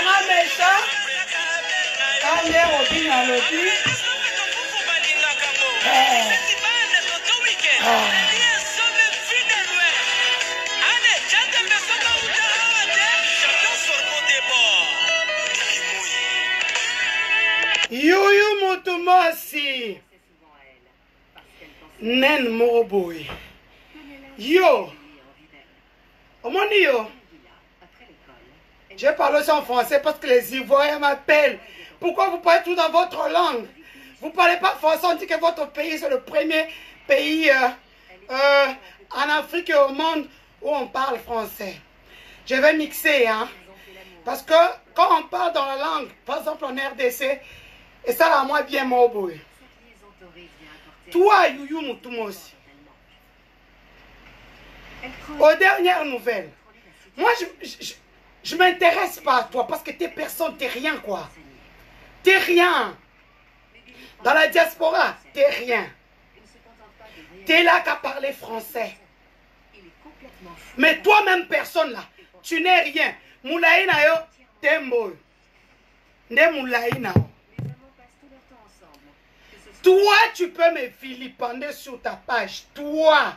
Vraiment méchant. Quand il est Robin à l'autre. Yuyu Mutumosi. Nen Moroboy. Yo. Omoni yo. Je parle aussi en français parce que les Ivoiriens m'appellent. Pourquoi vous parlez tout dans votre langue? Vous ne parlez pas français, on dit que votre pays c'est le premier pays en Afrique et au monde où on parle français. Je vais mixer, hein. Parce que quand on parle dans la langue, par exemple en RDC, et ça là, moi bien Moboy. Toi, Yuyu Mutumosi. Aux dernières nouvelles, moi je m'intéresse pas à toi parce que t'es personne, t'es rien quoi. T'es rien. Dans la diaspora, t'es rien. T'es là qu'à parler français. Mais toi-même personne là, tu n'es rien. Moulaïna yo, tembo. Ne moulaïna. Toi, tu peux me vilipender sur ta page. Toi.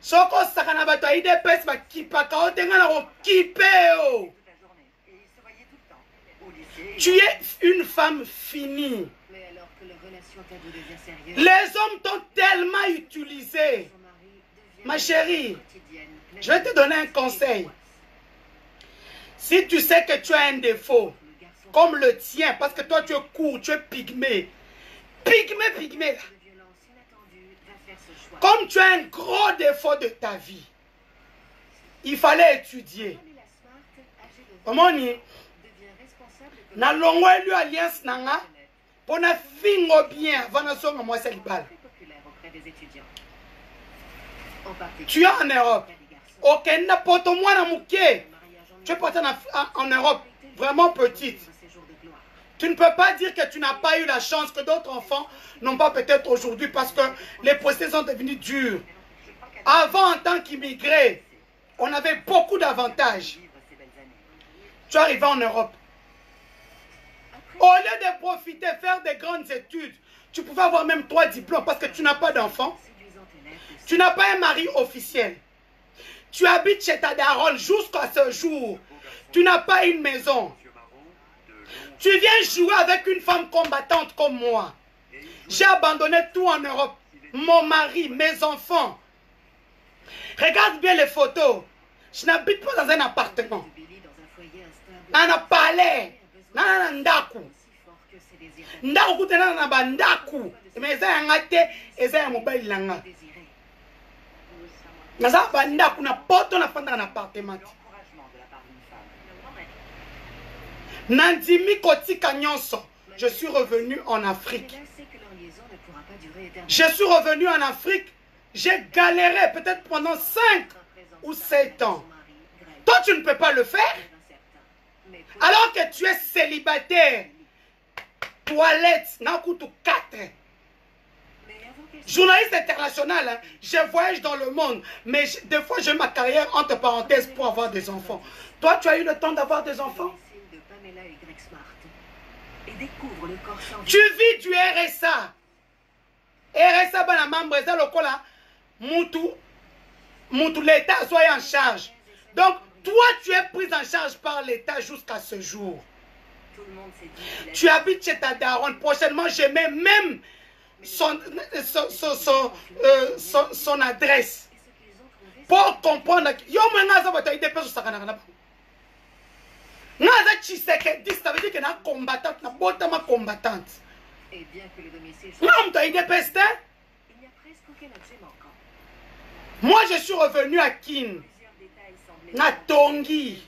Soko sakana bato a IDPS ba kipaka o tenga na ko kipeo. Tu es une femme finie. Les hommes t'ont tellement utilisé. Ma chérie, je vais te donner un conseil. Si tu sais que tu as un défaut, comme le tien, parce que toi tu es court, tu es pygmée. Pygmée. Comme tu as un gros défaut de ta vie, il fallait étudier. Comment on dit? Na longo lui alliance nanga pour na fingo bien avant na songa moi célibal. Tu es en Europe. Ok, na poto moi na muke. Tu es parti en Europe vraiment petite. Tu ne peux pas dire que tu n'as pas eu la chance que d'autres enfants n'ont pas peut-être aujourd'hui parce que les procès sont devenus durs. Avant, en tant qu'immigré, on avait beaucoup d'avantages. Tu es arrivé en Europe. Au lieu de profiter, faire des grandes études, tu pouvais avoir même 3 diplômes parce que tu n'as pas d'enfant. Tu n'as pas un mari officiel. Tu habites chez ta daronne jusqu'à ce jour. Tu n'as pas une maison. Tu viens jouer avec une femme combattante comme moi. J'ai abandonné tout en Europe. Mon mari, mes enfants. Regarde bien les photos. Je n'habite pas dans un appartement. Dans un palais. Dans un ndaku. Ndaku tena na bandaku. Mais ça ngate et ça mobile langa. Naza bandaku na poto na fanda na appartement. Nandimi Kotika Nyonso, je suis revenu en Afrique. Je suis revenu en Afrique, j'ai galéré peut-être pendant 5 ou 7 ans. Toi, tu ne peux pas le faire. Alors que tu es célibataire, toilette, Nakutu 4. Journaliste international, hein, je voyage dans le monde, mais des fois j'ai ma carrière entre parenthèses pour avoir des enfants. Toi, tu as eu le temps d'avoir des enfants? Tu vis du RSA. RSA, ben la membre, ça le cola. Moutou, l'État soit en charge. Donc, toi, tu es prise en charge par l'État jusqu'à ce jour. Tu habites chez ta daronne. Prochainement, je mets même son adresse. Pour comprendre. Yo, ça veut dire que na combattante, na botama combattante. Et bien que le domicile soit... Non, tu as une peste. Il n'y a presque aucun objet manquant. Moi, je suis revenu à Kin. Na Tongi.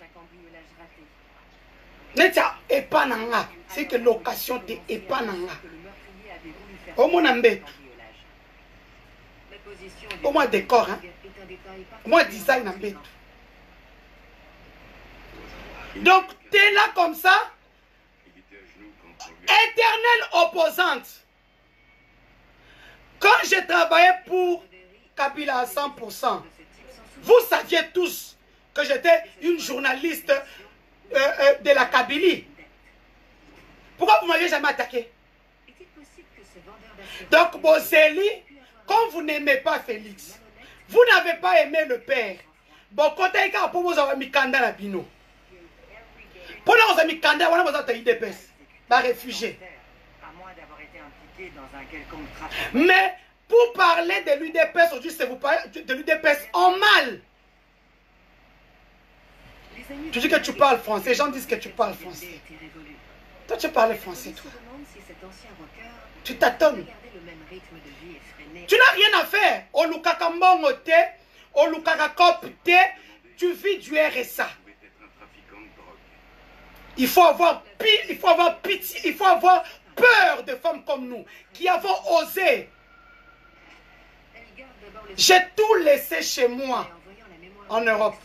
Netia epananga. C'est que location de epananga. Au moins ambe. Au moins décor, hein. Au moins design ambe. Donc, tu es là comme ça, éternelle opposante. Quand j'ai travaillé pour Kabila à 100%, vous saviez tous que j'étais une journaliste de la Kabylie. Pourquoi vous ne m'avez jamais attaqué? Donc, Bozeli, quand vous n'aimez pas Félix, vous n'avez pas aimé le père. Bon, quand vous avez mis Kanda la bino. Pendant que vous avez mis Kanda, vous avez des IDPS, des réfugiés. Mais pour parler de l'UDPS aujourd'hui, c'est vous parler de l'UDPS en mal. Tu dis que tu parles français, les gens disent que tu parles français. Toi, tu parles français, toi. Tu t'attends. Tu n'as rien à faire. Au Lukaka Mbongote, au Lukaka Kopte, tu vis du RSA. Il faut avoir pitié, il faut avoir peur de femmes comme nous, qui avons osé. J'ai tout laissé chez moi, en Europe.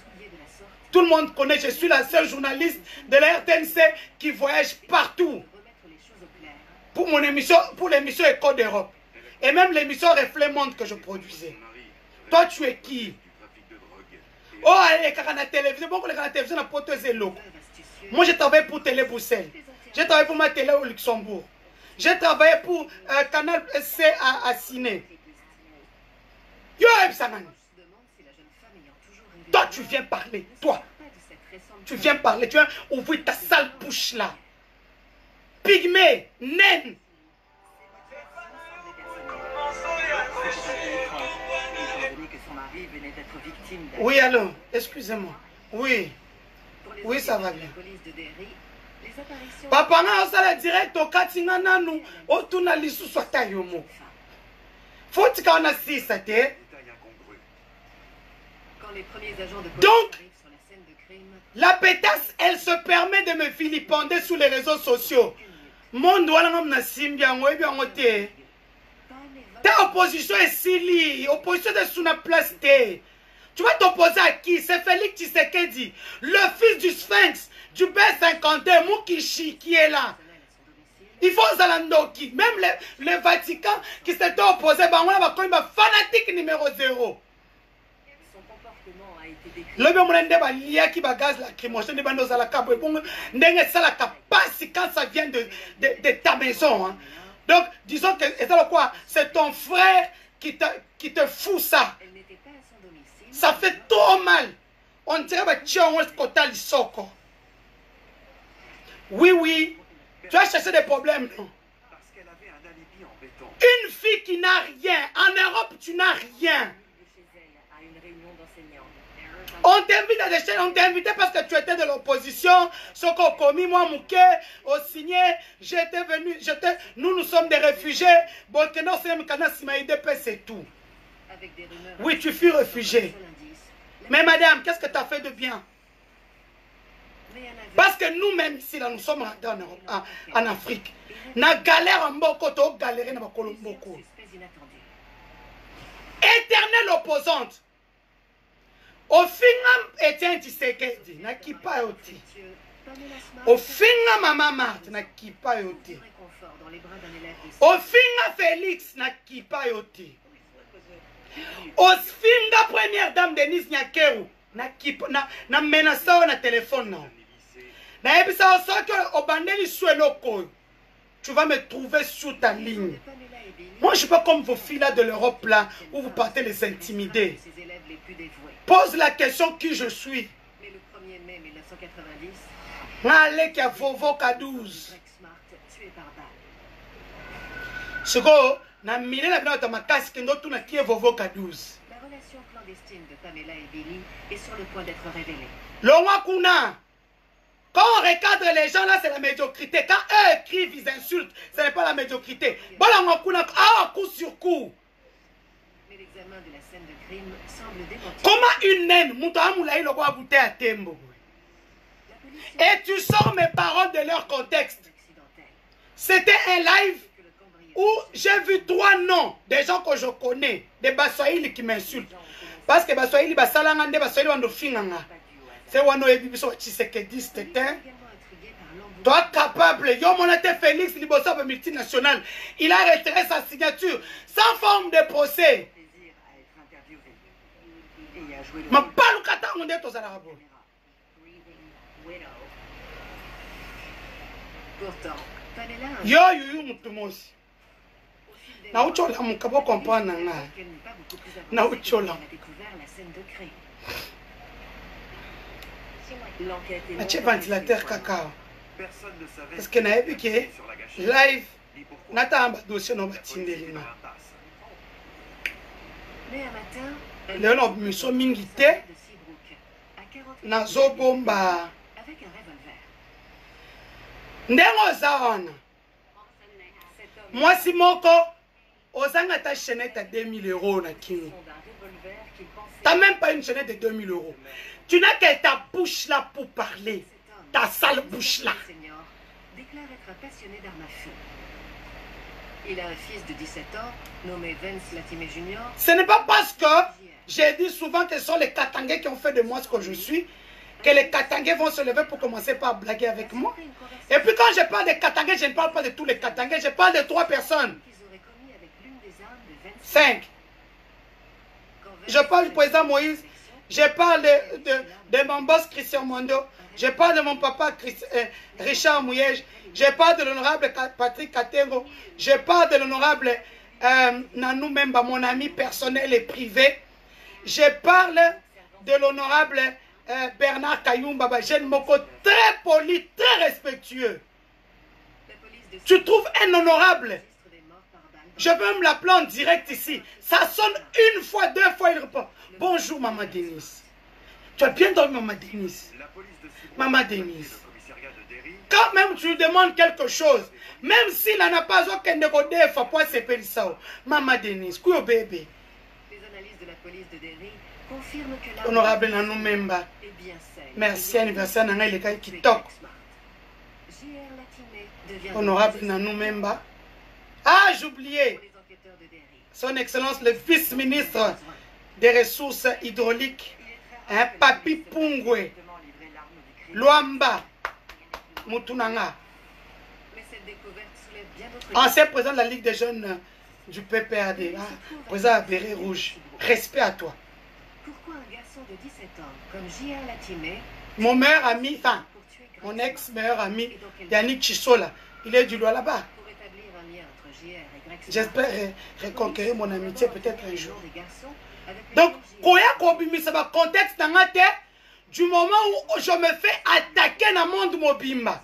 Tout le monde connaît, je suis la seule journaliste de la RTNC qui voyage partout. Pour mon émission, pour l'émission Éco d'Europe. Et même l'émission Reflet Monde que je produisais. Toi, tu es qui? Oh, allez, quand on a la télévision, bon, quand on a la télévision, on a porté l'eau. Moi, j'ai travaillé pour Télé Bruxelles. J'ai travaillé pour ma télé au Luxembourg. J'ai travaillé pour Canal SC à Ciné. Yo, Ebsaman. Toi, tu viens parler. Toi. Tu viens parler. Tu viens ouvrir ta sale bouche là. Pygmée, naine. Oui, allô, excusez-moi. Oui. Oui, ça va bien. Papa, on a direct au Katinga Nanou. Au Tunalisu Swata Yomo. Faut que on a 6, c'était. Donc, la pétasse, elle se permet de me vilipender sur les réseaux sociaux. Mon doigt, ta opposition est Sili, opposition de Souna Place T. Tu vas t'opposer à qui? C'est Félix Tshisekedi, le fils du Sphinx, du B52, Mukishi, qui est là. Il faut Zalandoki. Même le Vatican qui s'était opposé, on a fanatique numéro 0. Le quand ça vient de ta maison. Hein. Donc, disons que c'est ton frère qui te fout ça. Ça fait trop mal. On dirait que oui, oui. Tu as cherché des problèmes, non? Une fille qui n'a rien. En Europe, tu n'as rien. On t'invite à des chaînes, on t'a invité parce que tu étais de l'opposition. Ce qu'on commis, moi, Mouké, au signé, j'étais venu, nous sommes des réfugiés. Burkina, c'est tout. Oui, tu fus réfugié. Mais madame, qu'est-ce que tu as fait de bien? Parce que nous-mêmes ici, là, nous sommes rentrés en Europe, en Afrique. Na galère en Boko, to galère na Boko. Éternelle opposante. Au final, Etienne Tshisekedi, na kipa yoti. Au final, Maman Marthe, na kipa yoti. Au final, Félix, na kipa yoti. Au final, première dame Denise Nyakeru, na menaçao na téléphone. Na ebisa osoki obandeli sueloko. Tu vas me trouver sur ta ligne. Moi, je ne suis pas comme vos filles là de l'Europe là, où vous partez les intimider. Pose la question qui je suis. Mais le 1er mai 1990, allez, qui a Vovo K12. tué par balle. Siko, na mine la bina ma casque ndo tuna qui est Vovo K12. La relation clandestine de Pamela et Billy est sur le point d'être révélée. Longwa Kuna. Quand on recadre les gens là, c'est la médiocrité. Quand eux écrivent, ils insultent, ce n'est pas la médiocrité. Bon, coup sur coup. Mais l'examen de la scène de crime semble démentir. Comment une naine, Moutamoulaï le roi bouté à Tembo. Et tu sors mes paroles de leur contexte. C'était un live où j'ai vu 3 noms des gens que je connais, des Baswahili qui m'insultent. Parce que Baswahili, Basalangande, Baswahili, Wandofinganga. C'est Wano Ebibiso Tshisekedi, c'était. Toi capable, yo mon été Félix Libosa multinational, il a retiré sa signature sans forme de procès. Ma pas le kata on est aux arabes. Pourtant, Pamela a Yo, Yuyu Mutumosi. Na uchola mukabo comprendre nga. Na uchola. Na che ventilateur cacao. Parce que na ebi ke live nata amba dossier no batindeli na. Leo no miso mingi te. Na zobomba. Ndengo zaona. Mwasi moko ozanga ta chaînette à 2000 € na kingo. T'as même pas une chaînette de 2000 €. Tu n'as que ta bouche là pour parler. Ta sale bouche là. Déclare être passionné d'armes à feu. Il a un fils de 17 ans nommé Vince Latime Jr. Ce n'est pas parce que j'ai dit souvent que ce sont les Katangais qui ont fait de moi ce que je suis que les Katangais vont se lever pour commencer par blaguer avec moi. Et puis quand je parle des Katangais, je ne parle pas de tous les Katangais, je parle de 3 personnes. 5. Je parle du président Moïse, je parle de mon boss Christian Mondo, je parle de mon papa Richard Mouyej, je parle de l'honorable Patrick Katengo, je parle de l'honorable Nanou Memba, mon ami personnel et privé, je parle de l'honorable Bernard Kayumba, jeune moko très poli, très respectueux. Tu trouves un honorable? Je peux même l'appeler en direct ici. Ça sonne une fois, 2 fois, il répond. Bonjour, Maman Denise. Tu as bien dormi, Maman Denise. Maman Denise. Quand même tu lui demandes quelque chose, même s'il n'en a pas aucun de côté, il faut pas s'appeler ça. Maman Denise, quoi bébé? Les analyses de la police de Derry confirment que Honorable Nanou Memba. Merci, anniversaire Nanga il est qui toque. Honorable Nanou Memba. Ah, j'oubliais. Son Excellence le vice-ministre des ressources hydrauliques, hein, Papi Pungwe, Luamba, Mutunanga. Ancien président de la Ligue des jeunes du PPRD, hein, président à Béret Rouge. Respect à toi. Pourquoi un garçon de 17 ans comme J.R. Latimé, mon meilleur ami, enfin, mon ex-meilleur ami, Yannick Chisola, il est du Loa là-bas. J'espère reconquérir mon amitié peut-être un jour. Donc, ça va contexte dans la tête du moment où je me fais attaquer dans le monde mobimba.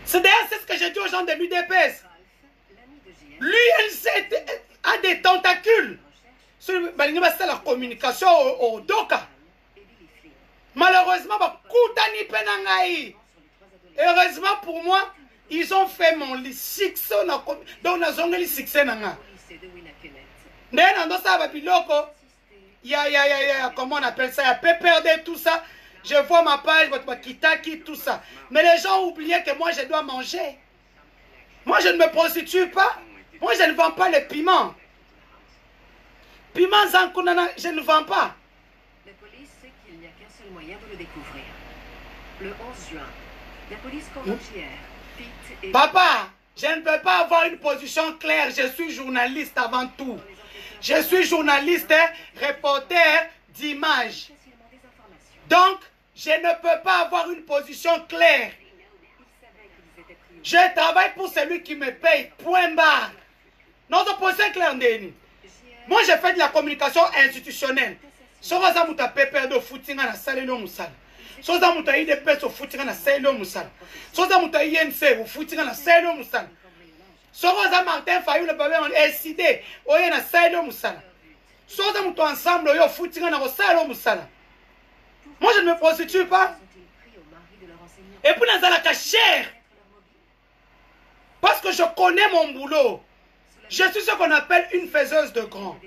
C'est d'ailleurs ce que j'ai dit aux gens de l'UDPS. Lui, elle a des tentacules. C'est la communication au Doka. Malheureusement, heureusement pour moi, ils ont fait mon succès. Donc, ils ont fait le succès. Comment on appelle ça? Il y a PPRD, tout ça. Je vois ma page, votre Kitaki, tout ça. Mais les gens ont oublié que moi, je dois manger. Moi, je ne me prostitue pas. Moi, je ne vends pas les piments. Piment Zankunana, je ne vends pas. La police sait qu'il n'y a qu'un seul moyen de le découvrir. Le 11 juin, la police convoque JR, Pete et... Papa, je ne peux pas avoir une position claire. Je suis journaliste avant tout. Je suis journaliste, reporter d'images. Donc, je ne peux pas avoir une position claire. Je travaille pour celui qui me paye. Point barre. Notre position est claire, Ndeni. Moi, j'ai fait de la communication institutionnelle. Soza muta pepe do footinga na sale lo musala. Soza muta IDPS o footinga na sale lo musala. Soza muta INC o footinga na sale lo musala. Soza Martin Fayulu baba on SID oye na sale lo musala. Soza muta ensemble yo footinga na sale lo musala. Moi, je ne me prostitue pas. Et puis dans la cachère. Parce que je connais mon boulot. Je suis ce qu'on appelle une faiseuse de grand.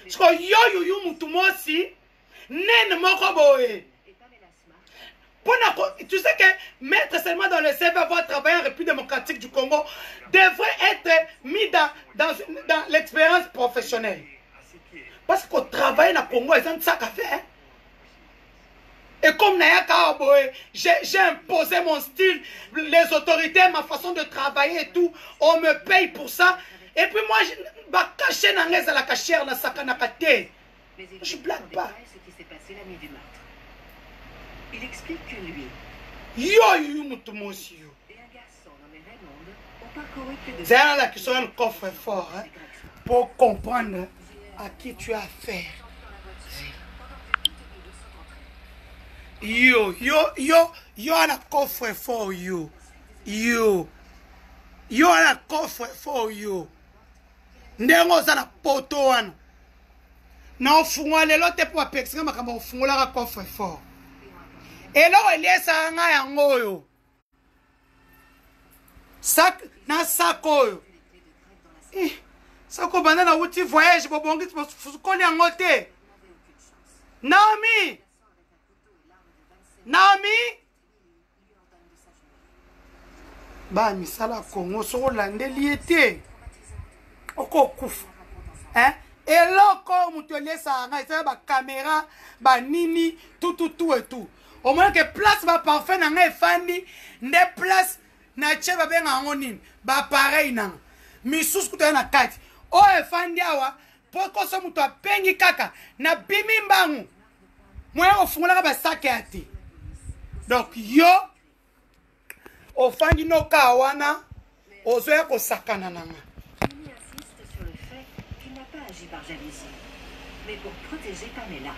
Parce que yo yu mutumosi, nen mokoboe. Tu sais que mettre seulement dans le CV avoir travaillé en République démocratique du Congo devrait être mis dans l'expérience professionnelle. Parce que travailler dans le Congo, ils ont ça qu'à faire. Et comme j'ai imposé mon style, les autorités, ma façon de travailler et tout, on me paye pour ça. Et puis moi, je caché dans la cachère, dans la sakanakate. Je ne blague pas. Il explique que lui Yo, mutumosi yo. et un garçon nommé Raymond ont parcouru plus de... C'est là qui sont un coffre fort, hein, pour comprendre à qui tu as affaire. Yo, à la coffre fort, yo, à la coffre fort, yo. Ndengo za na poto wana. Na ofungwa lelo te po apexinga makambo ofungula ka coffre fort. Elo elesa nga yango yo. Sak na sako yo. Sako banda na uti voyage bobongi fusukoli yango te. Naomi. Ba misala Congo soko landeli ete. Oko kufa. Hein? Eloko mutu elesa nga isa ba caméra ba nini tout et tout. Au moins que place ba parfait na nga efandi nde place na che ba benga ngoni ba pareil na. Misusu kuta na kati. O efandi awa poko so mutu apengi kaka na bimi mbangu. Mwa ofungula ba sake ati. Donc yo ofandi no kawana ozoya ko sakana nanga. Jimmy insiste sur le fait qu'il n'a pas agi par jalousie, mais pour protéger Pamela.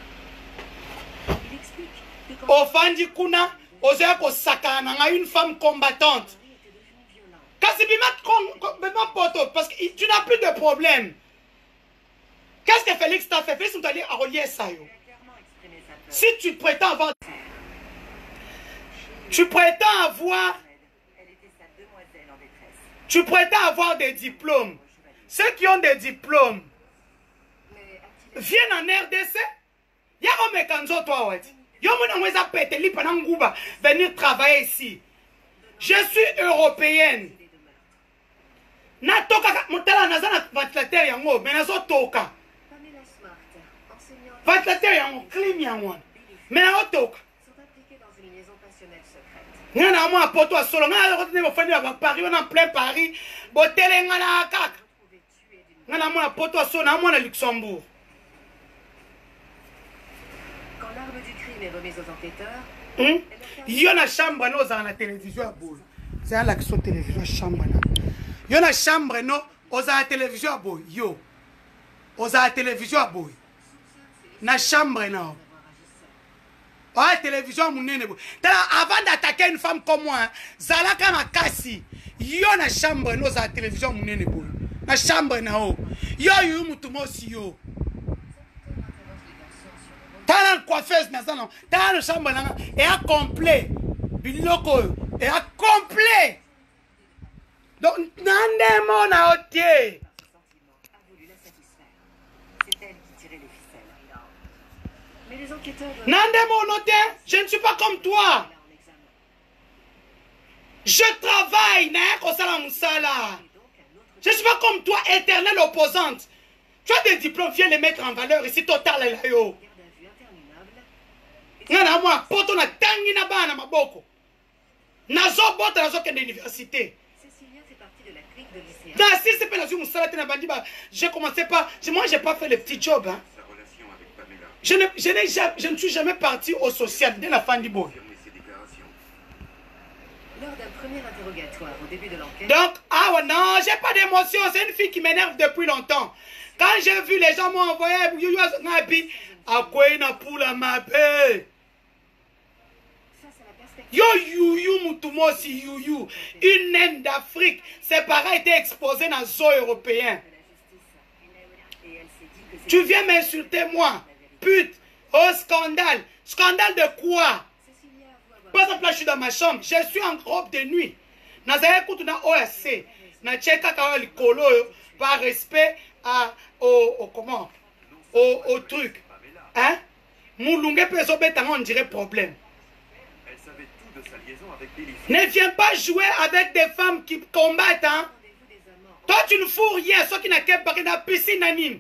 Il explique que quand Ofandi kuna ozoya ko sakana nanga une femme combattante. Marie était devenue violente, Kasi bima poto parce que tu n'as plus de problème. Qu'est-ce que Félix t'a fait? Félix t'a dit à relier ça yo. il a clairement exprimé sa peur. Si tu prétends avoir Elle était sa demoiselle en détresse. tu prétends avoir des diplômes. Ceux qui ont des diplômes Mais a-t-il viennent en RDC. Yako mekanzo toi wati. Yo mona mweza peteli pendant nguba venir travailler ici. Je suis européenne. des de meurtre? Natoka motala nazana ventilateur yango mais nazo toka. Pamela Smart, enseignante, Ventilateur yango clean yango. Mais nazo toka. sont impliqués dans une liaison passionnelle secrète. Nga na mwa poto solo nga na kote fandi ba Paris on en plein Paris. Botele nga na kaka. Retrouvés tués d'une Nga na mwa poto solo na mwa na Luxembourg. Quand l'arme du crime est remise aux enquêteurs, Yo na chambre no za na télévision à boule. C'est là qui sont télévision chambre na. Yo na chambre no oza télévision à boule. Yo. Oza télévision à boule. Na chambre na. Ah télévision munene bo. Avant d'attaquer une femme comme moi, zalaka makasi. Yo na chambre no za télévision munene bo. Na chambre na o. Yo yu mutu mosi yo. T'as une coiffeuse dans non. T'as une chambre là et à complet. Biloko et à complet. Donc nandemo na otie. a voulu la satisfaire. C'est elle qui tirait les ficelles. Mais les enquêteurs doivent Nandemo note, je ne suis pas comme toi. là en examen. Je travaille na kosala musala. Et donc un autre Je ne suis pas comme toi, éternelle opposante. Tu as des diplômes, viens les mettre en valeur ici total là yo. garde à vue interminable. Ngana moi poto na tangi na bana maboko. Nazo bota nazo kende université. Cécilia fait partie de la clique de lycéens. Dans si c'est pas la j'ai commencé par. Moi, j'ai pas fait le petit job. Hein. Sa relation avec Pamela, Je ne suis jamais parti au social dès la fin du boy. confirmer ses déclarations. Lors d'un premier interrogatoire au début de l'enquête, Donc, ah ouais, non, j'ai pas d'émotion. C'est une fille qui m'énerve depuis longtemps. Quand j'ai vu les gens m'ont envoyé à quoi il n'a pour la map. face à la perspective Yo, Moutumosi, you. Une naine d'Afrique. Ses parents étaient exposés dans le zoo européen. de la justice, et elle s'est dit que Tu viens m'insulter, moi. Pute. Oh, scandale. Scandale de quoi? Cécilia avoue avoir Par exemple, là, je suis dans ma chambre. Je suis en robe de nuit. Nazaire écoute na OSC. Na tcheka kawa likolo par respect au comment? Au truc. Hein? Moulungue peso betanga, on dirait problème. Elle savait tout de sa liaison avec Billy. Ne viens pas jouer avec des femmes qui combattent, hein? rendez-vous des amants. Toi, tu ne fous rien. Ceux qui n'ont pas de la piscine anime.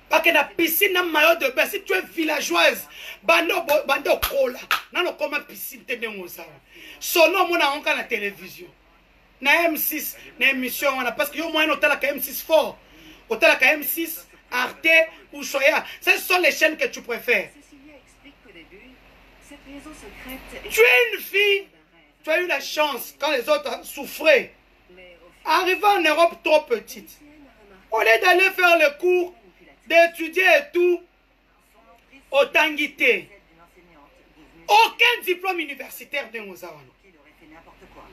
Pas que la piscine n'a maillot de bain. Si tu es villageoise, bando kola. Non, non, comment piscine te démontre ça? Son nom, on a encore la télévision. Na M6, na émission, on a parce que yo moyen hôtel à M6 fort. Hôtel à M6, Arte ou Soya. Ce sont les chaînes que tu préfères. Cécilia explique que des début, cette liaison secrète Tu es une fille. Tu as eu la chance quand les autres souffraient. Mais au Arrivé en Europe trop petite. Au lieu d'aller faire le cours, d'étudier et tout, au Tanguité. d'une enseignante devenue Aucun diplôme universitaire de Mouzawano. qui aurait fait n'importe quoi.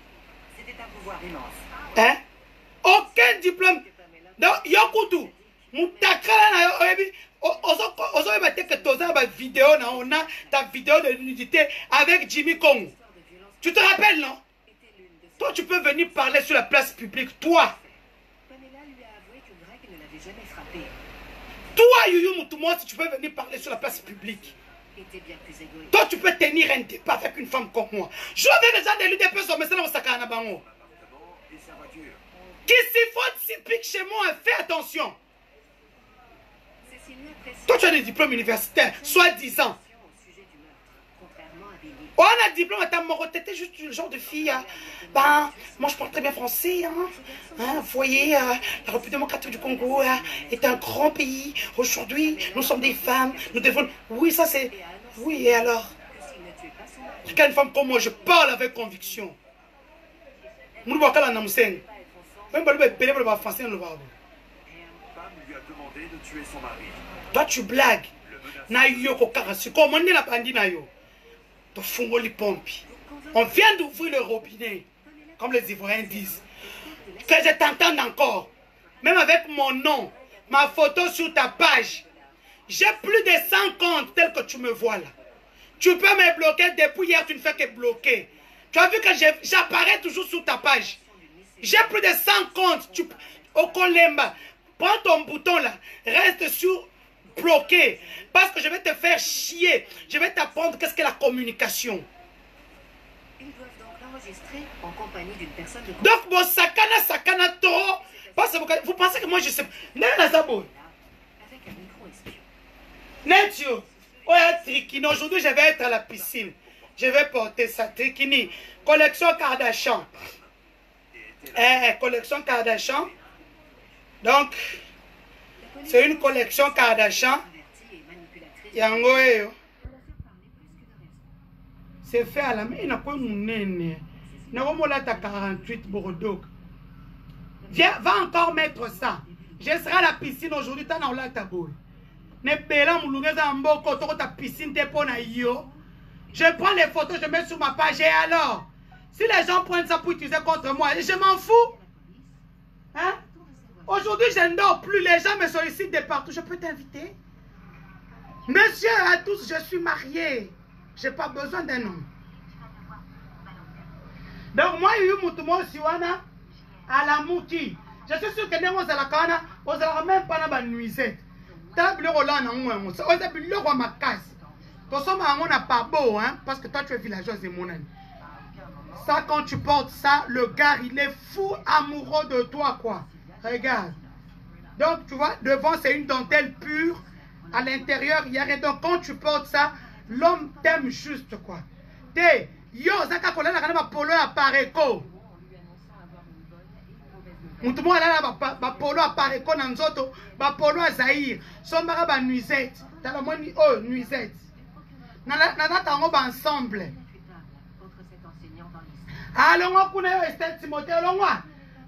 C'était un pouvoir immense. Hein? Aucun diplôme. Donc, Yokutu. Moutakala na yobi. Ozo ebate que toza ba vidéo na on a ta vidéo de nudité avec Jimmy Kong. Tu te rappelles, non? Toi, tu peux venir parler sur la place publique. Toi. Pamela lui a avoué que Greg ne l'avait jamais frappé. Toi, Yuyu Moutouma, si tu peux venir parler sur la place publique. Était bien plus égoïste. Toi, tu peux tenir un débat avec une femme comme moi. Je vais déjà de l'UDP sur mes Sakana Bango. Appartement et sa voiture. Qui s'y faut si pique chez moi, fais attention. Cécilia précise Toi, tu as des diplômes universitaires, soi-disant. au sujet du meurtre, contrairement à Billy. On a un diplôme à ta mort, t'étais juste le genre de fille. Ben, moi je parle très bien français. Vous voyez, la République démocratique du Congo est un grand pays. Aujourd'hui, nous sommes des femmes. Nous devons. Oui, ça c'est. Oui, et alors? Que s'il ne tuait pas son mari, Quand une femme comme moi, je parle avec conviction. Même pas pas être ensemble, le français, le Pam lui a demandé de tuer son mari. toi, tu blagues. Le menace Na yo ko karasi. Comment on est la bandit na yo? To fungoli pompi. On vient d'ouvrir le robinet, comme les Ivoiriens disent. Que je t'entende encore. Même avec mon nom, ma photo sur ta page. J'ai plus de 100 comptes tels que tu me vois là. Tu peux me bloquer depuis hier, tu ne fais que bloquer. Tu as vu que j'apparais toujours sur ta page. J'ai plus de 100 comptes. Au Kolemba, prends ton bouton là. Reste sur bloqué. Parce que je vais te faire chier. Je vais t'apprendre qu'est-ce que la communication. ils doivent donc l'enregistrer en compagnie d'une personne de Donc, bon, sakana trop. Parce que vous pensez que moi je sais. avec un micro espion. Netio. Oh, Trikini. Aujourd'hui, je vais être à la piscine. Je vais porter ça. Trikini. Collection Kardashian. Collection Kardashian. Donc, c'est une collection Kardashian. Avertie et manipulatrice, Yango eyo. pour la faire parler plus que de raison. C'est fait à la main. Il n'a pas une Naromola ta 48 Bordeaux. Viens, va encore mettre ça. Je serai à la piscine aujourd'hui. T'as n'a ta boy. Ne pela moulungeza mboko toko ta piscine te pona yo. Je prends les photos, je mets sur ma page et alors. Si les gens prennent ça pour utiliser contre moi, je m'en fous. Hein? Aujourd'hui, je ne dors plus. Les gens me sollicitent de partout. Je peux t'inviter? Monsieur à tous, je suis marié. Je n'ai pas besoin d'un homme. Donc, moi, il y a eu mon siwana à la mouki. Je suis sûr que nous allons à on ne même pas la nuisette. Tu as ma casse. Ton somme, on n'a pas beau, hein, parce que toi, tu es villageoise et mon ami. Ça, quand tu portes ça, le gars, il est fou amoureux de toi, quoi. Regarde. Donc, tu vois, devant, c'est une dentelle pure. À l'intérieur, il y a rien. Donc, quand tu portes ça, l'homme t'aime juste, quoi. T'es, yo, zaka kola na kana polo à pareko. Mutu mo ala ba polo à pareko na nzoto, ba polo à Zaïre. Sombara ba nuisette. Tala mo ni oh nuisette. Na tango ba ensemble. Alors, on connaît Estelle Timothée.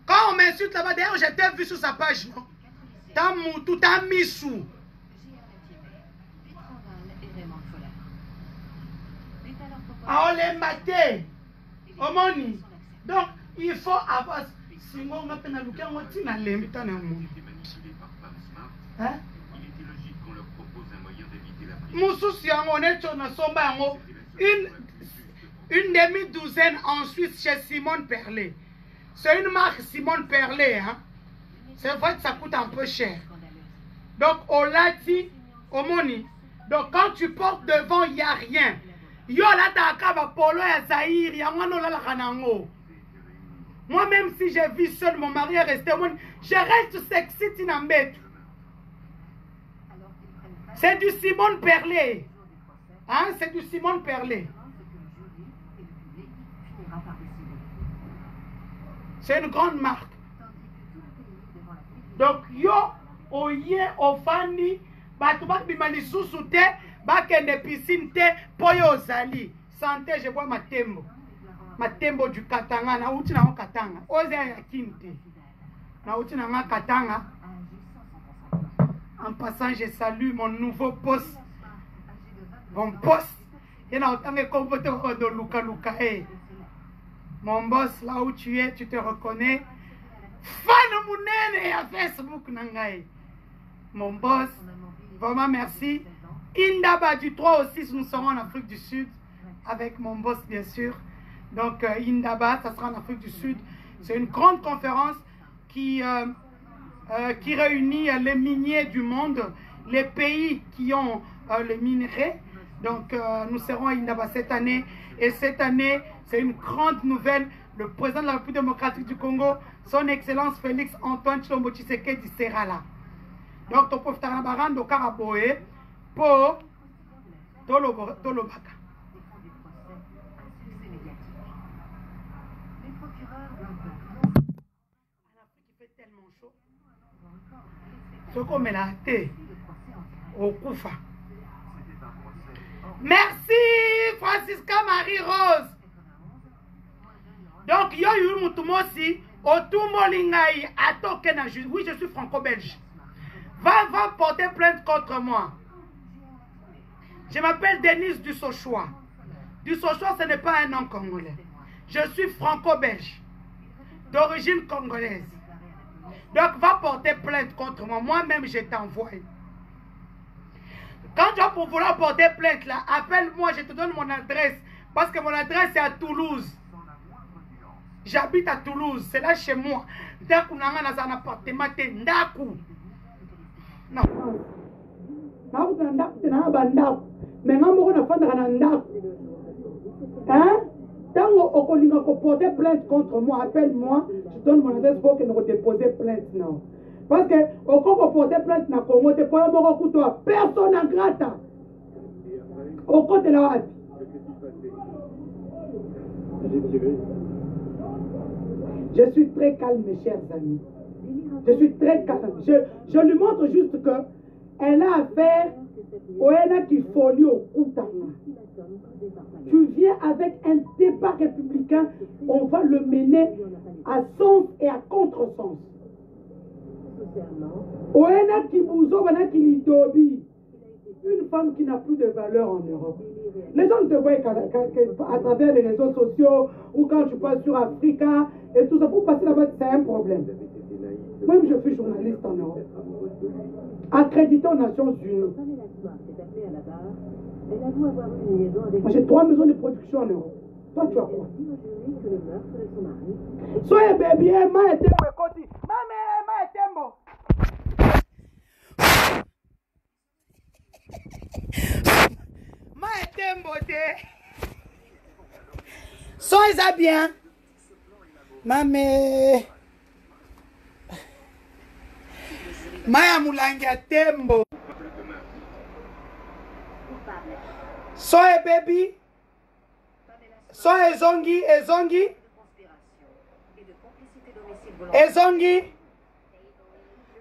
Quand on m'insulte là-bas, d'ailleurs, j'étais vu sur sa page, non? T'as moutou, t'as mis sous. Ah, on les maté. Au moni. Donc, il faut avoir. Si on a peine à l'ouquin, on tient à l'imiter. Manipulé par Pam Smart, Hein? il était logique qu'on leur propose un moyen d'éviter la prison. Moussou, si on est sur notre somba, une demi-douzaine en Suisse chez Simone Perlet. C'est une marque Simone Perlet. Hein? C'est vrai que ça coûte un peu cher. Donc, on l'a dit au moni. Donc, quand tu portes devant, il n'y a rien. Yo la takaba polo ya Zaïre, yango la kanango. Moi, même si je vis seul, mon mari est resté au monde, je reste sexy tinambet. C'est du Simone Perlet. Hein? C'est du Simone Perlet. C'est une grande marque. Donc, yo, oye, ofani, batubak bimali sous te, bakende piscine te, Ozali. Santé, je bois ma tembo. Ma tembo du Katanga. Na uti na Katanga. Oze ya kinte. Na uti na Katanga. En passant, je salue mon nouveau poste. Mon poste. Et na otame kompote de Luka Luka. Mon boss, là où tu es, tu te reconnais. Fan Mounene à Facebook Nangaï. Mon boss, vraiment merci. Indaba du 3 au 6, nous serons en Afrique du Sud. Avec mon boss, bien sûr. Donc, Indaba, ça sera en Afrique du Sud. C'est une grande conférence qui réunit les miniers du monde, les pays qui ont les minerais. Donc, nous serons à Indaba cette année. Et cette année, c'est une grande nouvelle. Le président de la République démocratique du Congo, son Excellence Félix Antoine Tshilombo Tshisekedi sera là. Donc, tu peux faire un baran de Karaboé pour Tolobaka. Ce qu'on met la thé au Koufa. Merci Francisca Marie-Rose. Donc, yo yu mutumosi, otumolingai, atoke na justice. Oui, je suis franco-belge. Va porter plainte contre moi. Je m'appelle Denise Dussochois. Dussochois, ce n'est pas un nom congolais. Je suis franco-belge, d'origine congolaise. Donc, va porter plainte contre moi. Moi-même, je t'envoie. Quand tu vas pour vouloir porter plainte, là, appelle-moi, je te donne mon adresse. Parce que mon adresse est à Toulouse. J'habite à Toulouse, c'est là chez moi. Ndaku nanga na un appartement, ndaku. Non. Ndaku na ndaku, na bandaku. Mais nga moko na fanda na ndaku. Hein? Tango okolinga ko porter plainte contre moi, appelle-moi, je donne mon adresse pour que nous déposer plainte non. Parce que okoko porter plainte na Congo te poyo moko kutoa personne en grata. Oko te la wapi. Je suis très calme, mes chers amis. Je suis très calme. Je lui montre juste que elle a affaire au Ena qui folie au Koutanga. Tu viens avec un débat républicain, on va le mener à sens et à contresens. Au Ena qui bouzo, qui litobi. Une femme qui n'a plus de valeur en Europe. Les gens te voient à travers les réseaux sociaux ou quand tu passes sur Africa et tout ça. Pour passer là-bas, c'est un problème. Même je suis journaliste en Europe. Accrédité aux Nations Unies. Moi, j'ai 3 maisons de production en Europe. Toi, tu as quoi? Soyez bébé, ma été koti. Ma été bon. Ma été beauté. Soyez bien. Mame. Maya Moulanga Tembo. Soyez baby. Soyez zongi. Ezongi.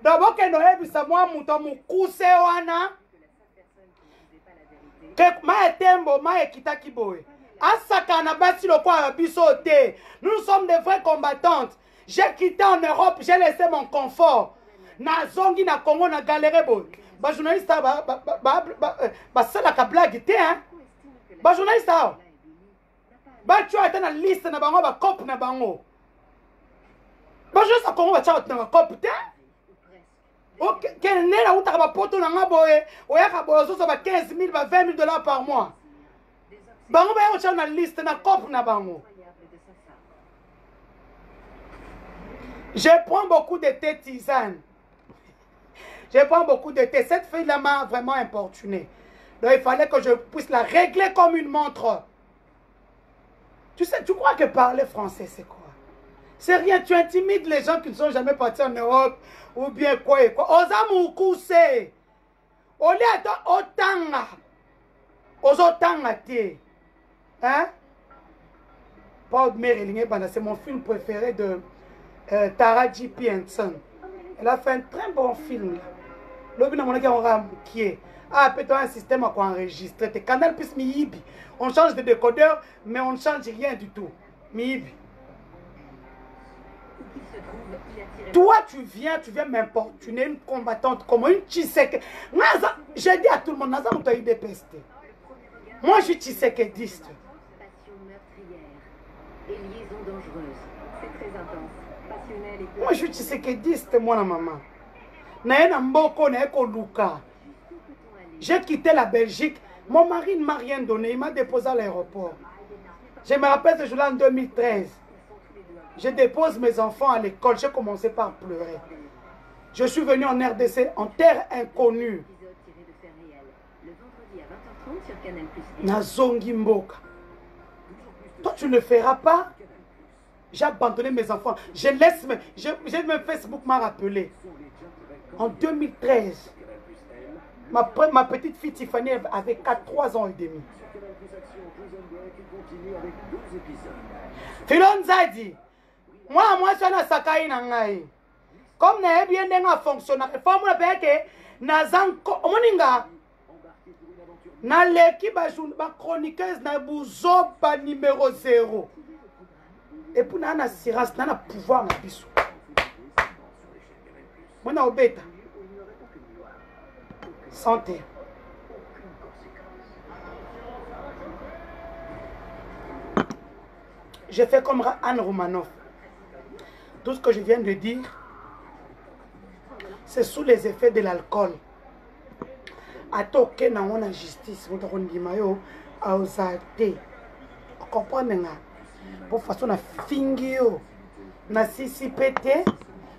D'abord que nous avons moi mouton moukuse wana. Que Maya Tembo, Maya Kitaki boy. Asaka na basi le quoi bisoté. Nous sommes des vraies combattantes. J'ai quitté en Europe, j'ai laissé mon confort. Na zongi na Congo na galéré boy. Ba journaliste ba sala ka blague té hein. Ba journaliste ba tu as na liste na bango ba cop na bango. Ba journaliste na Congo ba tcha na cop té. OK, quel n'est là où ta ba poto na nga boy. Oya ka boy so ba 15 000 ba 20 000 $ par mois. Bango ba tcha na liste na cop na bango. Je prends beaucoup de thé tisane. Je prends beaucoup de thé. Cette fille-là m'a vraiment importuné. Donc il fallait que je puisse la régler comme une montre. Tu sais, tu crois que parler français, c'est quoi? C'est rien. Tu intimides les gens qui ne sont jamais partis en Europe. Ou bien quoi et quoi. Osamu kousé. Oli ato otanga. Ozotanga té. Hein? Paul Merrill, c'est mon film préféré de Taraji P. Henson. Elle a fait un très bon film. L'objet de mon gars, qui est Ah, peut-être un système à enregistrer. Canal plus Miibi. On change de décodeur, mais on ne change rien du tout. Miibi. Toi, tu viens m'importuner une combattante comme une Tshisekedi. J'ai dit à tout le monde, Nazam, tu as eu des pestes. Moi, je suis Tshisekediste. Passion meurtrière et liaison dangereuse. C'est très intense, passionnel et... Moi, je suis Tshisekediste, moi, la maman. Naena Mboko, Naeko Luka. J'ai quitté la Belgique. Mon mari ne m'a rien donné. Il m'a déposé à l'aéroport. Je me rappelle ce jour-là en 2013. Je dépose mes enfants à l'école. J'ai commencé par pleurer. Je suis venu en RDC, en terre inconnue. Nazongi Mboka. Toi, tu ne le feras pas. J'ai abandonné mes enfants. J'ai même Facebook m'a rappelé. En 2013, ma petite fille Tiffany avait 3 ans et demi. Filonza dit, moi, je suis un sakai nangai. Comme n'a bien n'a fonctionné. Forme la paix nazanko moninga. Na l'équipe ba chroniqueuse na buzoba numéro 0. Et pour na assurance na pouvoir na biso. Mona obeta. Santé. Je fais comme Anne Romanoff. Tout ce que je viens de dire, c'est sous les effets de l'alcool. Atoke na wana justice, on ndima yo auzate. Comprenez nga? Pour façon na fingi yo, na sisi pete,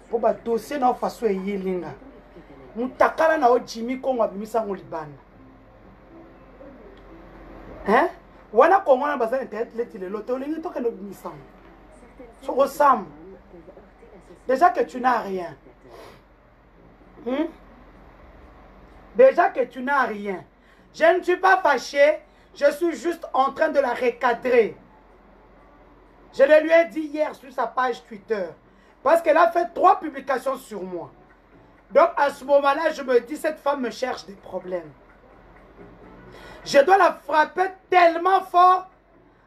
pour ba dossier na façon yelinga. Mutakala na o Jimmy Kongo abimisa ngolibana. Hein? Wana Kongo na baza internet letile loto lingi toke no bimisa. So ressemble. Déjà que tu n'as rien. Déjà que tu n'as rien. Je ne suis pas fâché. Je suis juste en train de la recadrer. Je le lui ai dit hier sur sa page Twitter. Parce qu'elle a fait 3 publications sur moi. Donc à ce moment-là, je me dis, cette femme me cherche des problèmes. Je dois la frapper tellement fort.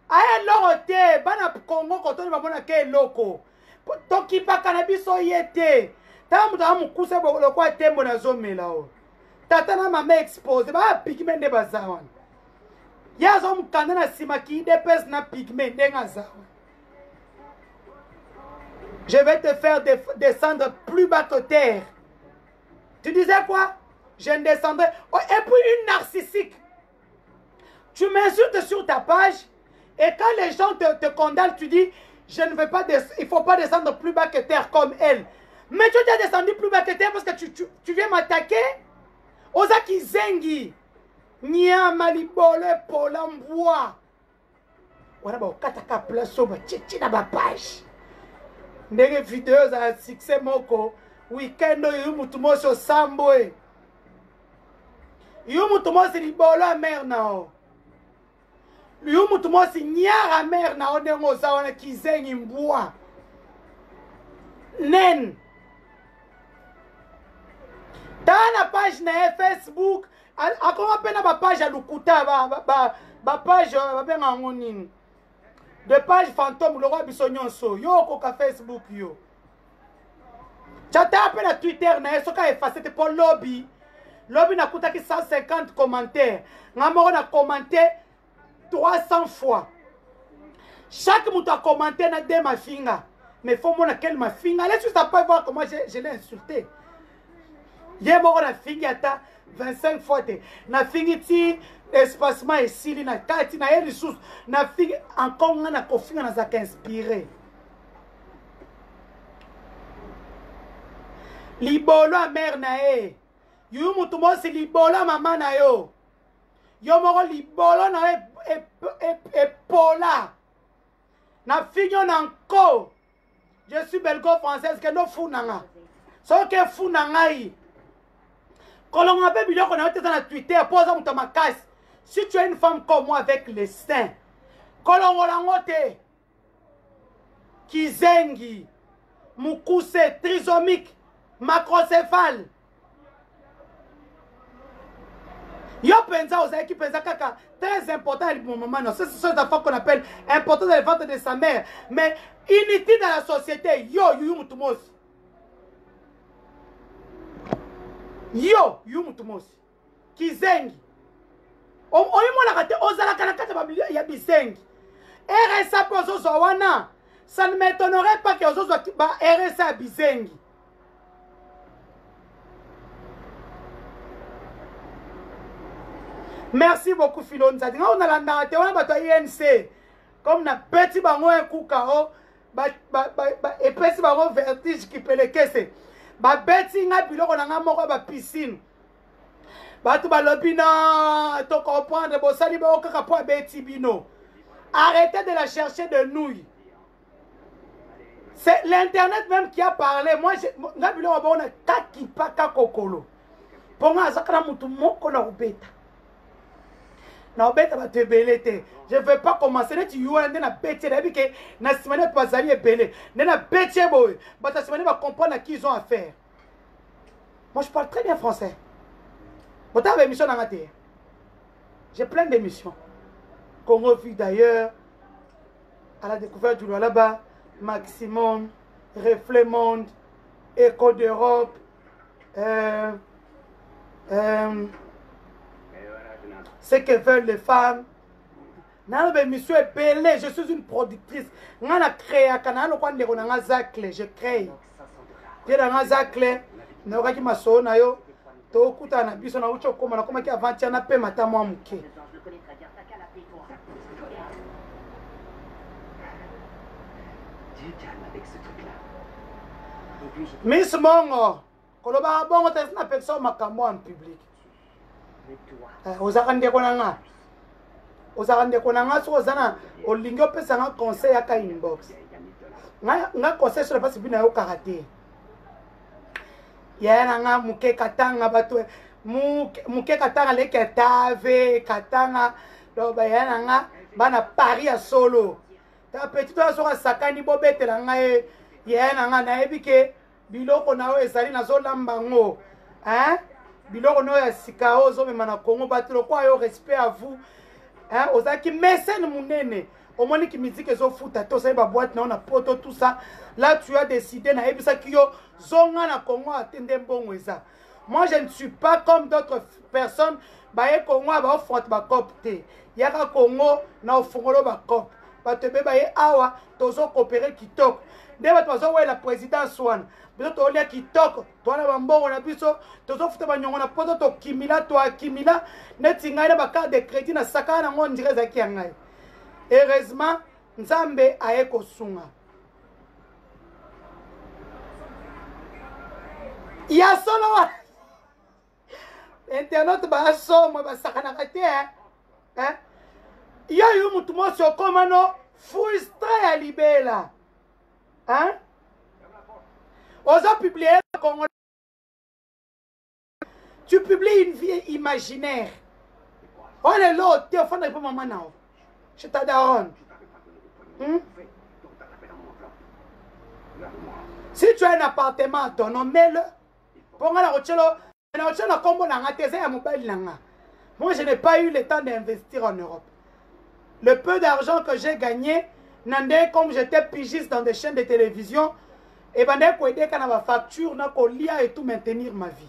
Aïe, l'oroté, bana Congo, quand on va voir que loko. Toki pa cannabis oyete. Tamu tamu kuse le quoi tembo na zome là-haut. Tata na mama exposé ba pigment de bazawan. Ya zo mukanda na sima ki dépêche na pigment denga zawa. Je vais te faire descendre plus bas que terre. Tu disais quoi? Je ne descendrai. Oh, et puis une narcissique. Tu m'insultes sur ta page et quand les gens te condamnent, tu dis je ne veux pas il ne faut pas descendre plus bas que terre comme elle. Mais tu as descendu plus bas que terre parce que tu viens m'attaquer. Ozaki zengi. Nyama libole polamboa. Wana ba okataka place ba tchiti na ba page. Ndenge vidéo za succès moko. Weekend yu mutu moso samboe. Yu mutu mosi libolo mer na o. Yu mutu mosi nyara mer na o ndengo za wana kizengi mbua. Nen. Dans la page na Facebook, encore peine ba page à Lukuta ba page ba ngonini. De page fantôme le roi bisonyonso yo ko ka Facebook yo. Chata peine à Twitter na soka effacer te pour lobby. Lobby na kuta ki 150 commentaires. Ngamoro na commenté 300 fois. Chaque mutu a commenté na de ma finga. Mais faut mon quelle ma finga. Allez juste après voir comment je l'ai insulté. Yé moko na fingi ata 25 fois te. Na fingi ti espacement esili na kati na yé ressources. Na fingi encore nga na kofinga na zaka inspiré. Libolo a mère na e. Yu mutu mosi libolo a maman na yo. Yo moko libolo na e pola. Na fingi on encore. Je suis belgo-française que no fou nanga. So que fou nanga yi. Quand on a fait vidéo qu'on a été dans Twitter, pose à ma casse. Si tu es une femme comme moi avec les seins, quand on a été Kizengi, Mukuse, trisomique, macrocéphale. Yo pensa aux qui pensa kaka très important à mon moment. Non, c'est ce enfant qu'on appelle important dans le ventre de sa mère. Mais inutile dans la société. Yo mutumos. Yo mutumos. Kizengi. Oyi mona kate ozala kana kata babili ya bisengi. RSA pozo zowana. Ça ne m'étonnerait pas que ozo ba RSA bisengi. Merci beaucoup Philonza. On a la théorie de INC. Comme na petit bango un coup kao, et petit bango vertige qui peut le caisser. Ba beti nga biloko na nga moko ba piscine. Ba tu ba lobina to comprendre bo sali ba okaka po beti bino. Arrêtez de la chercher de nouilles. C'est l'internet même qui a parlé. Moi nga biloko ba on a kakipa kakokolo. Ponga zakana mutu moko na ubeta. Na obeta ba te belete. Je veux pas commencer net you and na bete na bike na simane pasali e belé. Na bete boy. Ba ta simane va comprendre à qui ils ont affaire. Moi je parle très bien français. Vous avez émission dans ma terre. J'ai plein d'émissions. Congo Vie d'ailleurs, à la découverte du là-bas, Maximum, Reflet Monde, Écho d'Europe, ce que veulent les femmes. Monsieur est belé, je suis une productrice. Je crée, je crée. Je crée. Je crée. Tokuta na biso na ucho koma na koma ki avanti na pe mata mwa muke. Miss Mongo, koloba bongo te na personne makambo en public. Ozakande konanga. Ozakande konanga so ozana olingo pesa nga conseil aka inbox. Nga conseil sur parce bina yo karaté. Yana nga muke katanga batu muke katanga leke tave katanga do ba yana nga bana Paris ya solo ta petit to so sakani bobetela nga yana nga na ebike biloko na o ezali na zo lambango biloko no ya sikao zo mema na Congo batu kwa yo respect à vous ozaki mécène munene au moins qui musique zo futa to sa ba boîte na poto tout ça là tu as décidé na ebisa kiyo zonga na Congo atende mbongo eza. Moi je ne suis pas comme d'autres personnes ba Congo ba front ba copte yaka Congo na ofungolo ba cop ba te be ba awa tozo coopérer kitoko nde ba tozo we la présidence wana biso to lia kitoko to na ba mbongo na biso tozo futa ba nyongo na poto to kimila to akimila neti ngai na ba carte de crédit na saka na ngo ndire za kiangai. Heureusement Nzambe aeko sunga. Ya solo internet ba somo ba sakana kate ya yu mutu mo so komano frustré à libela osa publier Congo. Tu publies une vie imaginaire. On est là tu fais pas maman nao je t'adore. Si tu as un appartement à ton nom, mets-le. Moi, je n'ai pas eu le temps d'investir en Europe. Le peu d'argent que j'ai gagné, comme j'étais pigiste dans des chaînes de télévision, et ben aider quand ma facture, et tout maintenir ma vie.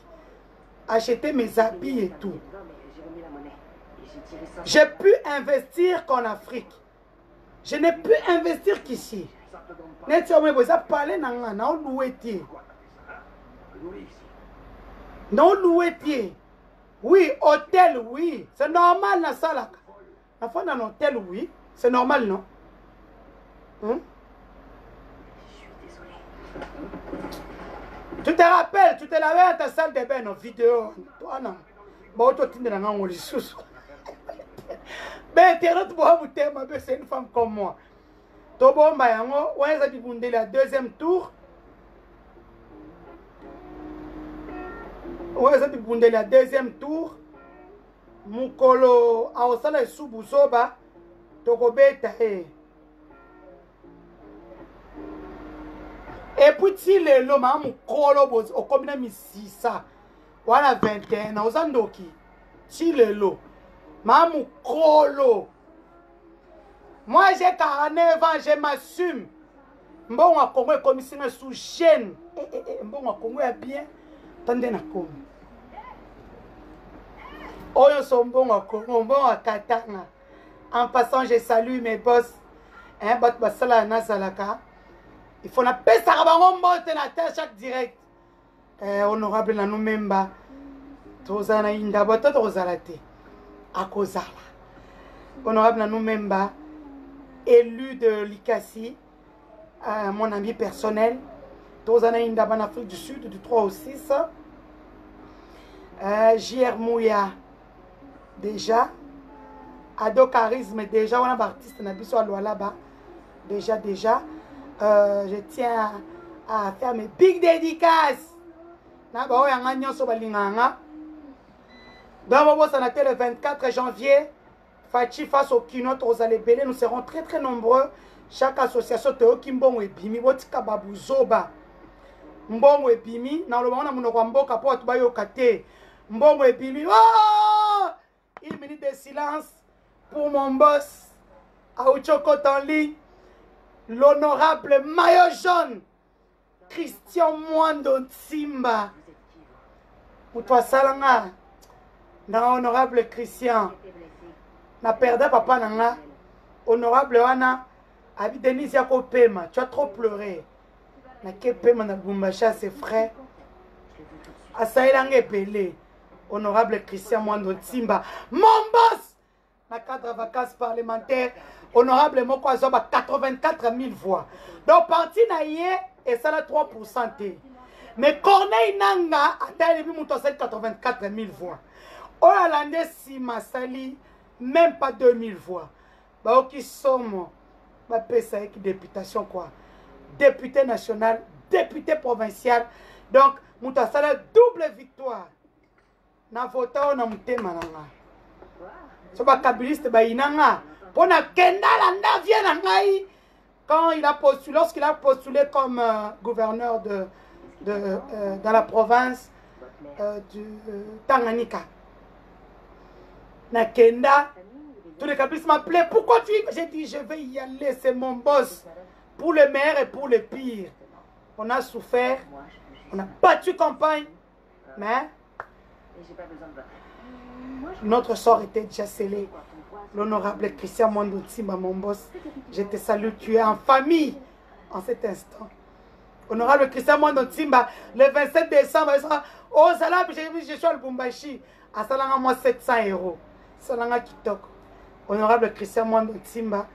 Acheter mes habits et tout. J'ai pu investir qu'en Afrique. Je n'ai pu investir qu'ici. Non louetier. Oui, hôtel, oui. C'est normal na salaka. La fois dans hôtel, oui. C'est normal, non? Je suis désolé. Tu te rappelles, tu te lavais dans ta salle de bain en vidéo. Toi, non. Bon, toi, tu n'es pas en sous. Mais c'est une femme comme moi. Tobo Mbayango, on a dit la deuxième tour. On a dit la deuxième tour. Mukolo, Aosala et Subusoba, Tokobeta. Et puis, si l'homme a Mukolo, au combien de 600, voilà 21, aux Andoki. Tilelo. Mamou Krolo. Moi, j'ai 49 ans, je m'assume. Mbon a Congo est comme si on sous chaîne. Mbon a Congo est bien. Tendez na Congo. Oyo son bon a Congo, bon a Katanga. En passant, je salue mes boss. Hein, bat basala na salaka. Il faut na pesa rabango monte na terre chaque direct. Honorable na nous memba. Tozana inda bato tozala te. Akozala. Honorable na nous memba. Élu de l'ICASI, mon ami personnel. Tozana inda en Afrique du Sud du 3 au 6. JR Mouya déjà. Ado Charisme déjà. On a un artiste nabiso à là-bas. Déjà. Je tiens à faire mes big dédicaces. Donc, le 24 janvier, Fachi face au Kinot aux Alébélé, nous serons très très nombreux. Chaque association Théo Kimbon et Bimi, Botika Babu Zoba, Mbongo et Bimi, dans le moment où nous avons Kapo Tubayo Kate, Mbongo et Bimi. Oh! Une minute de silence pour mon boss, Aouchoko Tanli, l'honorable maillot jaune, Christian Mwando Tsimba. Pour toi, Salanga, dans honorable Christian, na perdu papa nanga, honorable Wana, Abi Denis Yako Pema, tu as trop pleuré. Na ke Pema na Bumbacha, ses frères. Asaïlange Pelé, honorable Christian Mwando Tsimba, mon boss, na cadre vacances parlementaires, honorable Moko Azoba, 84 000 voix. Donc, parti na yé, et ça la 3%. Mais Corneille Nanga a taillé 84 000 voix. Olalande Simasali, même pas 2000 voix. Bah, qui sommes, bah, ça qui députation quoi. Député national, député provincial. Donc, Moutasala double victoire. Na vota on a mouté mananga. So ba kabiliste ba inanga. Pona kenda landa vient nangai. Quand il a postulé, lorsqu'il a postulé comme gouverneur dans la province du Tanganyika. Nakenda, tous les caprices m'appelaient. Pourquoi tu y vas? J'ai dit, je vais y aller, c'est mon boss. Pour le meilleur et pour le pire. On a souffert, on a battu campagne, mais notre sort était déjà scellé. L'honorable Christian Mwando Tsimba, mon boss, je te salue, tu es en famille en cet instant. Honorable Christian Mwando Tsimba, le 27 décembre, oh, Salah, je suis au Bumbashi, à Salanga, moi 700 €. Salanga Kitoko. Honorable Christian Mwando Tsimba,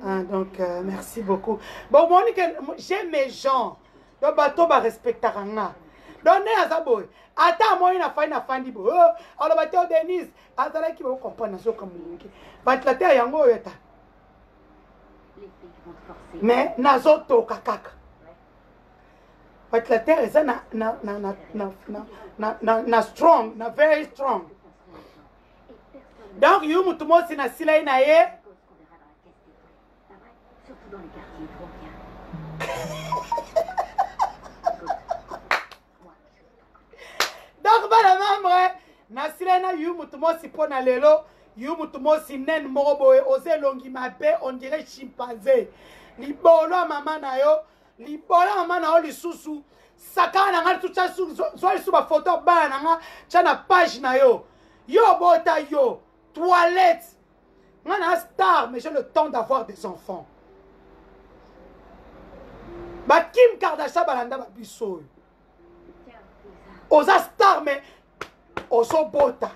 donc merci beaucoup. Bon, j'aime mes gens, donc bateau va respecter Ranga. Donnez à Zaboy. Attends, moi, il a fait une affaire. Oh, alors, bateau Denise. Attends, qui va comprendre ce que vous dites. La terre, yango yeta. Mais, nazoto kakak. La terre, c'est na strong, na very strong. Donc, you mutumo si na sila ina ye. Surtout dans les quartiers trop bien. Donc, la membre, na silena yu mutumo si pona lelo, yu mutumo si nen moroboe, ose longi mabe, on dirait chimpanzé. Libolo mama na yo, libolo mama na yo lisusu, saka na nga tucha su, so lisusu ba photo ba na nga, cha na page na yo. Yo bota yo, toilette. Nga na star, mais j'ai le temps d'avoir des enfants. Ba Kim Kardashian balanda ba biso. Osa star, mais oso bota.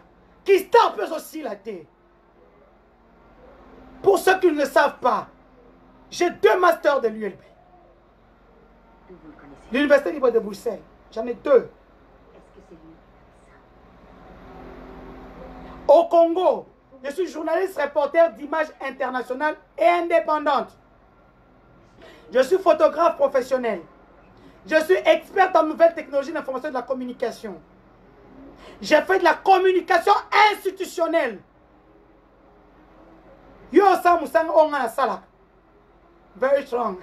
Qui star peut aussi la terre. Pour ceux qui ne le savent pas, j'ai 2 masters de l'ULB. L'Université libre de Bruxelles. J'en ai 2. Est-ce que c'est lui? Au Congo, je suis journaliste reporter d'images internationales et indépendante. Je suis photographe professionnel. Je suis experte en nouvelles technologies d'information et de la communication. J'ai fait de la communication institutionnelle. Yo Samusang Onga Salak. Very strong.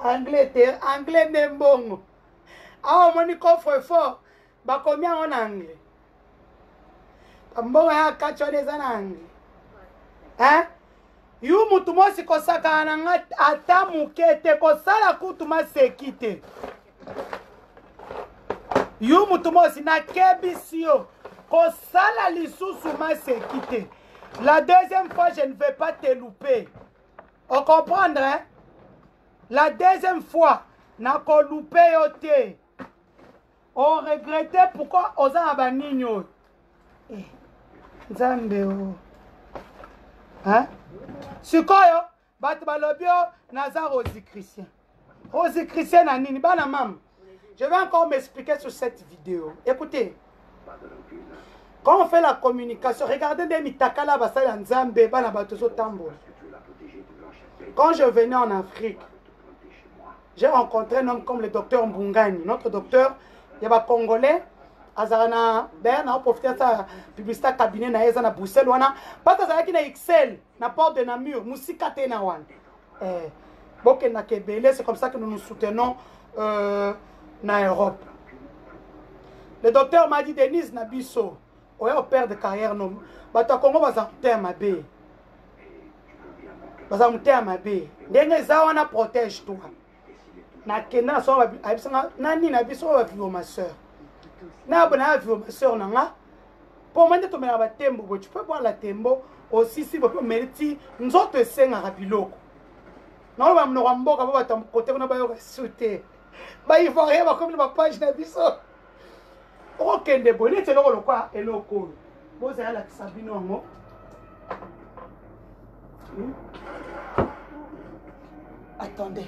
Anglais, anglais nembongo. Ah, mon coffre fort. Bah, combien en anglais? mbongo ya kachone zanangi. Hein? Yu mutu mosi kosaka na nga ata mukete kosala kutu masekite. Yu mutu mosi na kebisio kosala lisusu masekite. La deuxième fois, je ne vais pas te louper. On comprend, hein? La deuxième fois, n'a pas loupé yote. On regrettait pourquoi on a abandonné. Nzambe. Hein? Sikoyo, batbalobio, naza Rosie Christian. Rosie Christian a nini, bana mam. Je vais encore m'expliquer sur cette vidéo. Écoutez. Quand on fait la communication, regardez des mitakala basala nzambe bana batozo tambo. Quand je venais en Afrique, j'ai rencontré un homme comme le docteur Mbungani, notre docteur, il y a un Congolais, Azarana Ben, on a profité de sa publicité cabinet na Ezana Bruxelles, parce que ça y a Excel, na porte de Namur, Moussika Tenawan. Boke na Kebele, c'est comme ça que nous nous soutenons en Europe. Le docteur m'a dit, Denise Nabiso, on est au père de carrière, non. Bato Congo va s'en faire ma baie. Va s'en faire ma baie. Dengue Zawana protège toi. Na kena so abisanga nani na biso va vivre ma soeur. Na bona vivre ma soeur nanga. Pour moi de tomber na tembo, tu peux boire la tembo aussi si vous pouvez mériter nzoto esenga rabiloko. Na ba mnoka mboka ba tam côté na ba yo sauter. Ba il faut rien ba comme ma page na biso. Ok, de bonnet, c'est le quoi et le coup. Vous avez la Sabino mo. Attendez.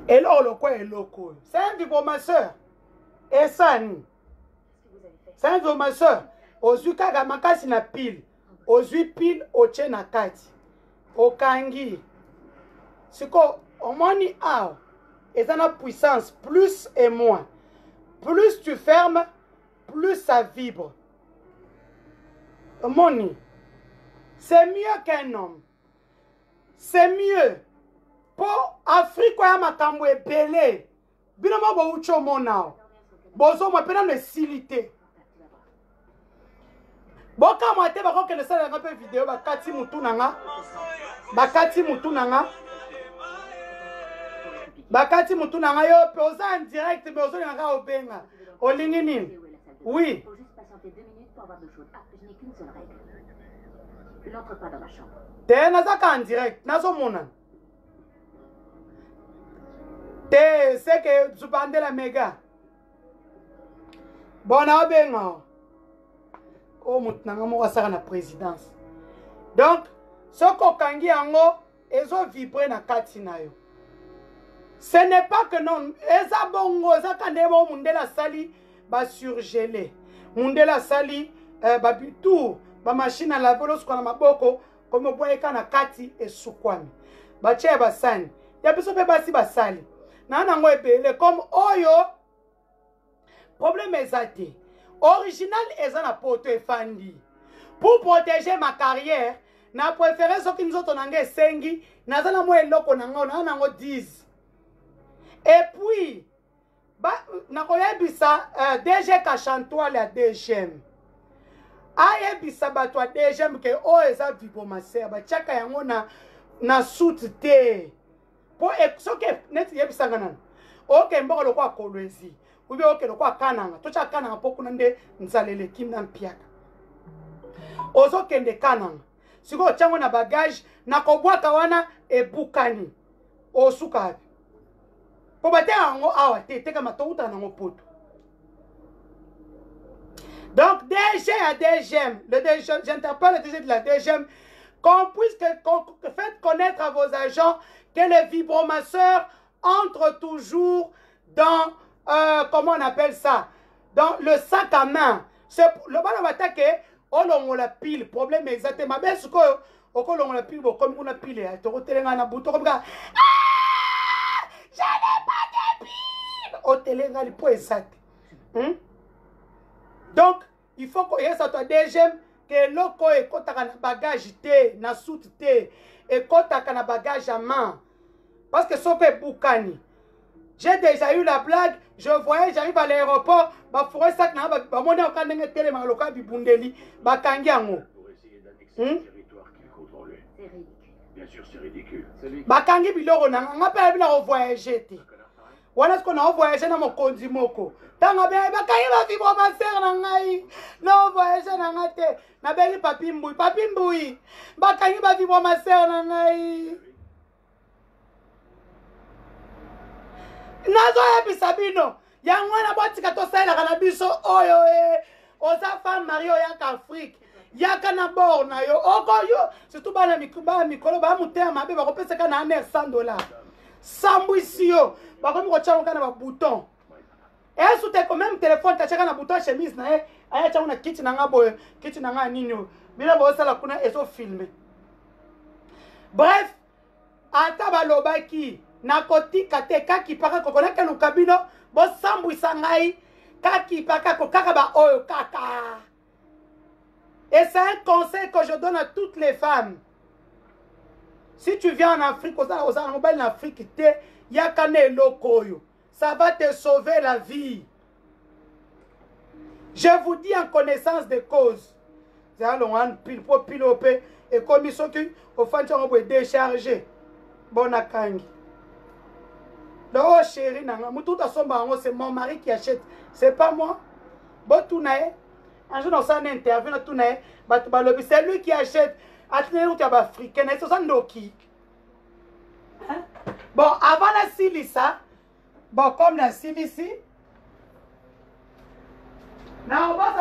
Et là, le quoi et le coup. C'est un vivo ma soeur. Et ça, c'est un vivo ma soeur. Aux Zuka Makasi na pile. Aux pile au na kati. Au kangi. C'est quoi? Au moni a. Et ça a puissance. Plus et moins. Plus tu fermes, plus ça vibre. Moni. C'est mieux qu'un homme. C'est mieux. Pour Afrique, il y a ma tambo et belé. Binama bo ucho monao. Bozo ma pena ne silité. Boka mwate bako kene sala nga pe video bakati mutu nanga. Bakati mutu nanga. Bakati mutu nanga yo pe oza en direct mais ozo nanga obenga. Olingi nini? Oui. Faut juste patienter 2 minutes pour avoir de l'eau chaude. Ah, je n'ai qu'une seule règle. N'entre pas dans ma chambre. Te nazaka en direct, nazo mona. Te c'est que tu bande la méga. Bona obenga. Oh, maintenant, on va la présidence. Donc, ce qu'on kangi yango, ils ont vibré na katina yo. Ce n'est pas que non, eza bongo, eza kandebo mundela sali ba surgelé. Mundela sali ba bitu, ba machine à laver lo sukana maboko, comme boye kana kati e sukwami. Ba che ba sani. Ya biso pe basi ba sali. Na nango ebele comme oyo problème ezate. Original est un apôtre Fandi. Pour protéger ma carrière, na préféré ce qui nous ont donné sengi, na zana mo eloko nango na nango 10. Et puis na koyebisa DG Kachantois la DGM. Ayebisa batwa DGM ke o eza vivo maser ba chaka yango na soute te. Pour so ke net yebisa ngana. OK mboko lokwa kolwezi. Ubi oke no kwa kananga tocha kananga poku nande nzalele kimna mpiaka ozo kende kananga siko chango na bagage na kobwaka wana ebukani osuka api po bate yango awa te kama touta nango poto. Donc DG à DGM, j'interpelle le DG de la DGM qu'on puisse faites connaître à vos agents que les vibromasseurs entrent toujours dans comment on appelle ça? Dans le sac à main. C'est le ballon attaqué, on la pile. Problème exactement. Mais ce qu'on la pile, comme on a pile, tu retiens un bouton comme ça. Ah! Je n'ai pas de pile! Au télé, il faut exact. Donc, il faut qu'il y ait ça, deuxième, que l'oko est quand tu as un bagage, na soute, et quand tu as un bagage à main. Parce que ce que Boukani. J'ai déjà eu la blague. Je voyais, j'arrive à l'aéroport. Je ferai ça. Je vais Bien sûr, c'est ridicule. Bakangi biloko na nga pe bila voyager te. Wana ce qu'on a voyagé na mokonzi moko. Tanga be bakangi ba vivre ma sœur na ngai. No voyager na nga te. Na beli papi mbui, bakangi ba vivre ma sœur na ngai. Nazo ya bisabino. Ya ngwana botika to sala kana biso oyo oza femme Mario ya Afrique. Yaka na bord na yo oko yo surtout bana mikolo ba mutema mabe ba kopesa kana na $100 sambu isi yo ba komi ko tshanga kana ba bouton et sous te quand même téléphone ta tshaka na bouton chemise na aya tshanga na kiti na nga boye kiti na nga nini bila ba sala kuna ezo filmer. Bref ata ba lobaki na kotika te kaki paka kokona ke lukabino bo sambu isangai kaki paka kokaka ba oyo kaka. Et c'est un conseil que je donne à toutes les femmes. Si tu viens en Afrique, en Afrique, ça va te sauver la vie. Je vous dis en connaissance de cause. Et comme ils sont décharger. Bon akangi. Oh chérie, c'est mon mari qui achète. C'est pas moi. Bon tout un jour dans une interview, c'est lui qui achète. Africain, bon, avant la Silisa, bon, comme la Silisi, on va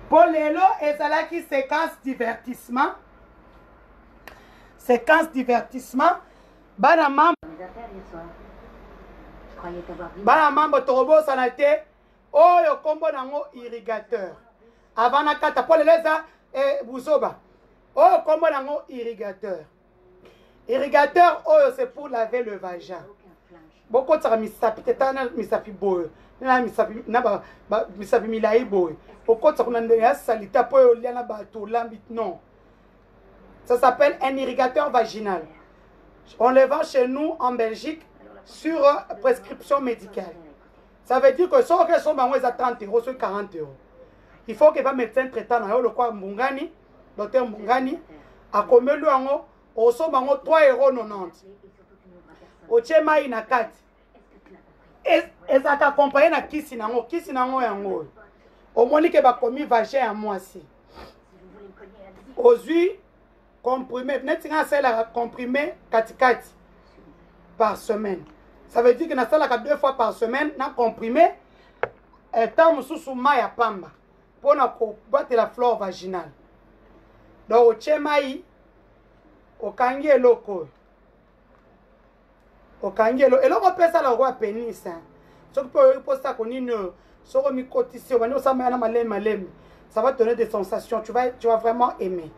pour l'élo, et ça là qui séquence divertissement. Séquence divertissement. Banamam. Bana mambo torobo sanate oyo kombo nango irrigateur avant na kata pole leza buzoba oyo kombo nango irrigateur oyo c'est pour laver le vagin boko tsaka misapi tetana misapi boyo na misapi na ba misapi milai boyo okotsa kuna ndenge ya salita po yo lia na bato lambi non ça s'appelle un irrigateur vaginal. On le vend chez nous en Belgique sur prescription médicale. Ça veut dire que si on a 30 euros, c'est 40 euros. Il faut que le médecin traitant, le quoi Mbungani, docteur Mbungani, a commis le ango, au somme 3,90 €. Au tchema ina 4. Et ça t'accompagne à qui sinango yango. Au moins que ba commis vagin à moi aussi. Aux huiles comprimé, net comprimé 4 par semaine. Ça veut dire que nous avons 2 fois par semaine, nous comprimé tant sous maya pamba pour battre la flore vaginale. Donc au tchemaï, au kangi loko, et là on peut ça le roi pénis. Ce que peut ça qu'on y ne, sur mi cotisé, on va ça va te donner des sensations. Tu vas vraiment aimer.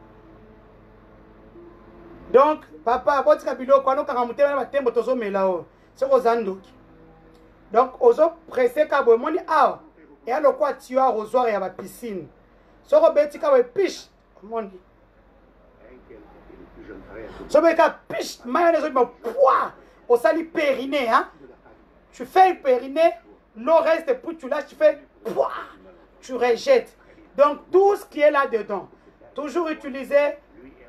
Donc, papa, votre cabilo, quand on a monté la tembo tozo melao, c'est aux andoki. Donc, aux autres pressés cabo, moni ah, et alors quoi tu as aux soirs et à la piscine. So robeti kawe piche, moni. So beka piche, mayonnaise au poids, au sali périnée, hein. Tu fais le périnée, le reste pour tu lâches, tu fais poids, tu rejettes. Donc, tout ce qui est là-dedans, toujours utilisé.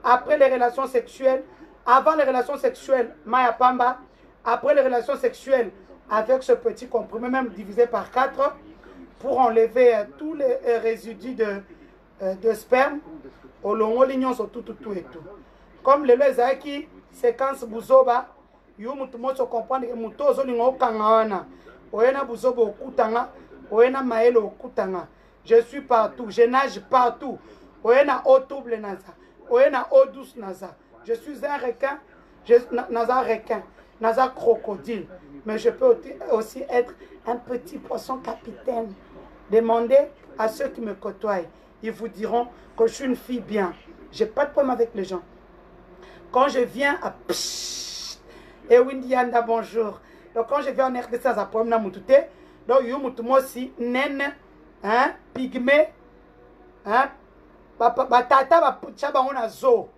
Après les relations sexuelles, avant les relations sexuelles, Maya Pamba, après les relations sexuelles, avec ce petit comprimé, même divisé par 4, pour enlever tous les résidus de sperme, au long lignon sur tout et tout. Comme le Lezaki, séquence Bouzoba, you mutumo se comprendre que mutozo lingo kangawana, oena Bouzoba okutanga, oena maelo okutanga. Je suis partout, je nage partout, oena eau double naza. Oena eau douce naza. Je suis un requin, naza requin, naza crocodile. Mais je peux aussi être un petit poisson capitaine. Demandez à ceux qui me côtoient. Ils vous diront que je suis une fille bien. Je n'ai pas de problème avec les gens. Quand je viens à Pshhh, et Windianda, bonjour. Donc quand je viens en RDC, ça problème na mutute. Donc you mutumo aussi, naine, hein, pygmée, hein, batata batia bango na zo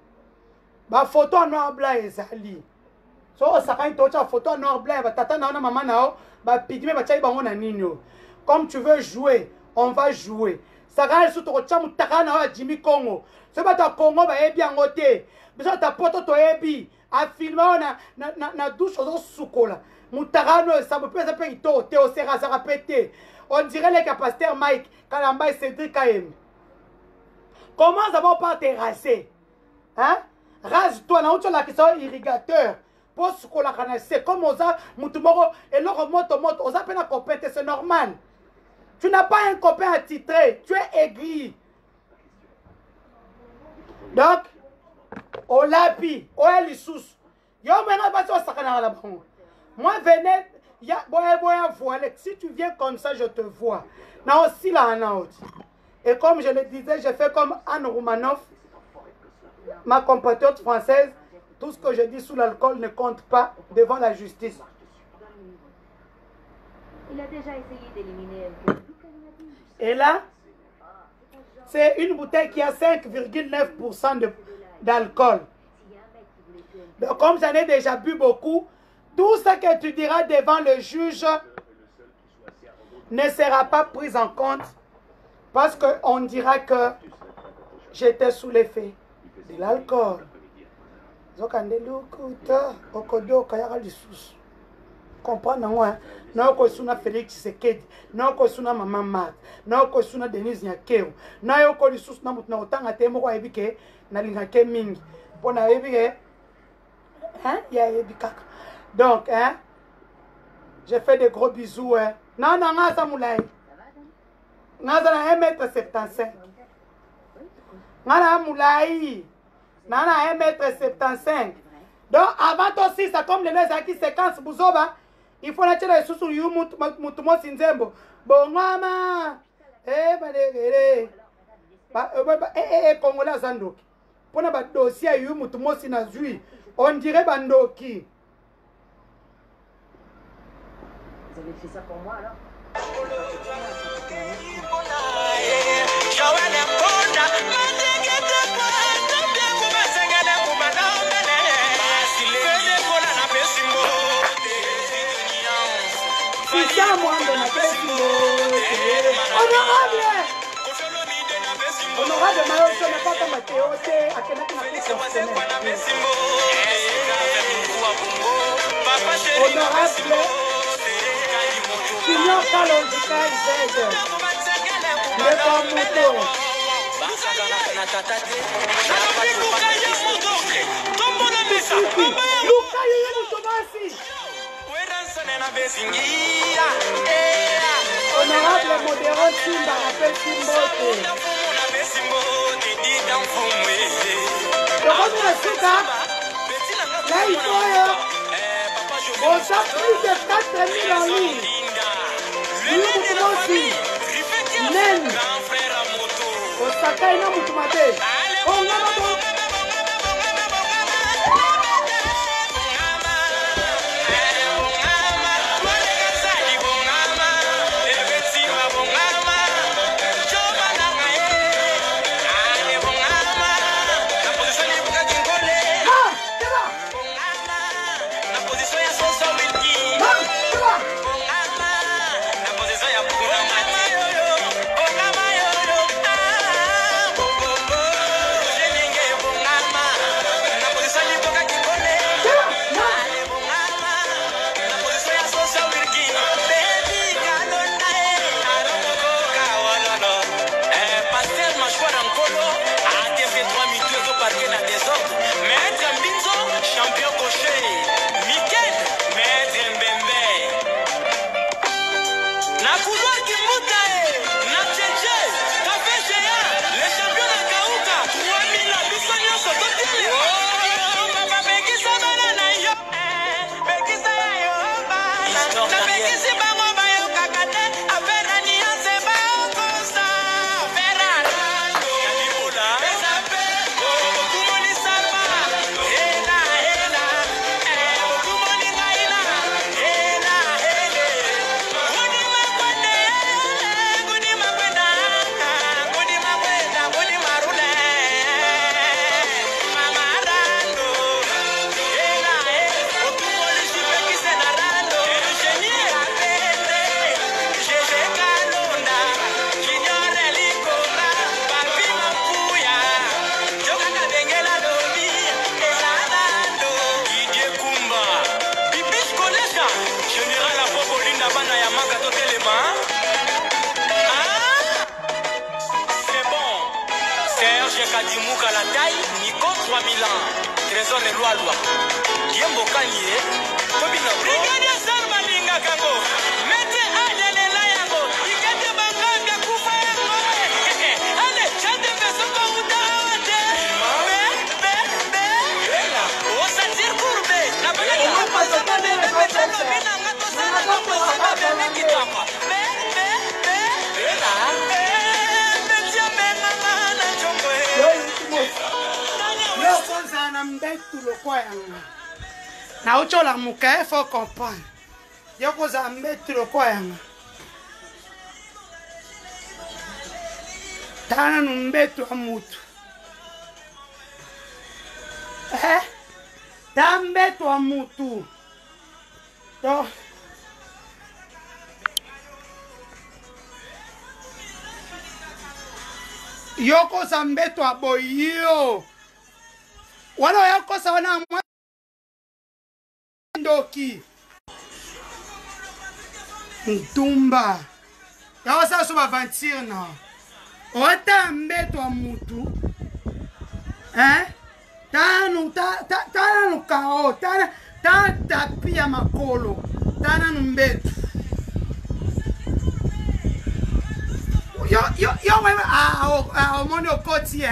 bafoto ya noir blanc ezali so osakani totia photo ya noir blanc batata na yo na mama na yo bapigme batiaki bango na nini yo comme tu veux jouer on va jouer sakana lisusu tokotia mutaka na yo ya Jimmy Congo so bato ya Congo bayebi yango te biso ata poto toyebi afilme oyo na douche ozosukola mutaka no esambo mpe eza mpe kitoko te oserasaka mpe te on dirait les capacitaires Mike Kalamba et Cédric Kaem. Comment d'abord pas te raser? Hein? Rase-toi, na ucho la question irrigateur. Pour ce qu'on a canalisé, comme osa, mutumoro, et l'or moto, osa pena compété, c'est normal. Tu n'as pas un copain attitré, tu es aigri. Donc, au lapi, au elisous. Yo, maintenant, pas sur sakana la bon. Moi, venez. Si tu viens comme ça, je te vois. Non, aussi là, et comme je le disais, j'ai fait comme Anne Roumanoff, ma compatriote française. Tout ce que je dis sous l'alcool ne compte pas devant la justice. Il a déjà essayé d'éliminer. Et là, c'est une bouteille qui a 5,9% d'alcool. Donc, comme j'en ai déjà bu beaucoup, tout ce que tu diras devant le juge ne sera pas pris en compte parce qu'on dira que j'étais sous l'effet de l'alcool. Comprends moi? Non, que suna Félix Tshisekedi, non que suna Maman Mat, non que suna Denise Nyakero, non que suna na mutna otanga te moko ebike na lingake mingi. Pona ebike hein? Ya ebikaka. Donc, hein, je fais des gros bisous. Hein. Non, non, non, ça moulay. Non, ça n'a 1m75. Non, non, moulay. Non, non, 1m75. Donc, avant aussi, ça comme les gens qui séquencent, Bouzoba, il faut nature les sous you mutumo sinzembo. Bon, maman. Congolais Zandoki. Pour na dossier you mutumo sinazui. On dirait Bandoki. Vous avez fait ça pour moi alors? Honorable Mayo, je n'ai pas comme Théoté, à quel honorable Signor Kalonjika Zed, le Bamuto. Luka Yelu Tomasi. Honorable modérant Simba, appelle Simbote. Le revenu Suka, là il faut on a plus de 4000 en ligne. Nous aussi. Même. Osaka ina mutumate. On a C'est bon. Serge Kadimouka la taille, Nico 3000 ans. Trésor de loi loi. Diembo Kanye. Brigadier Salma Linga Kango. Mettez Adele Layango. Ikete Banganga Kufa Yango. Allez, chante Peso Kauda. Oh, ça tire courbé. La blague. Na uchola muka, il faut comprendre. Yoko za mbetu lo kwa yanga. Tana numbetu wa mutu. Tambetu wa mutu. To. Yoko za mbetu wa boyo. Wana yoko sa wana mwa ndoki. Ntumba. Yawa sa suba aventure na. Ota mbetu wa mutu. Tana kao. Tana tapi ya makolo. Tana mbetu. Yo omoni okoti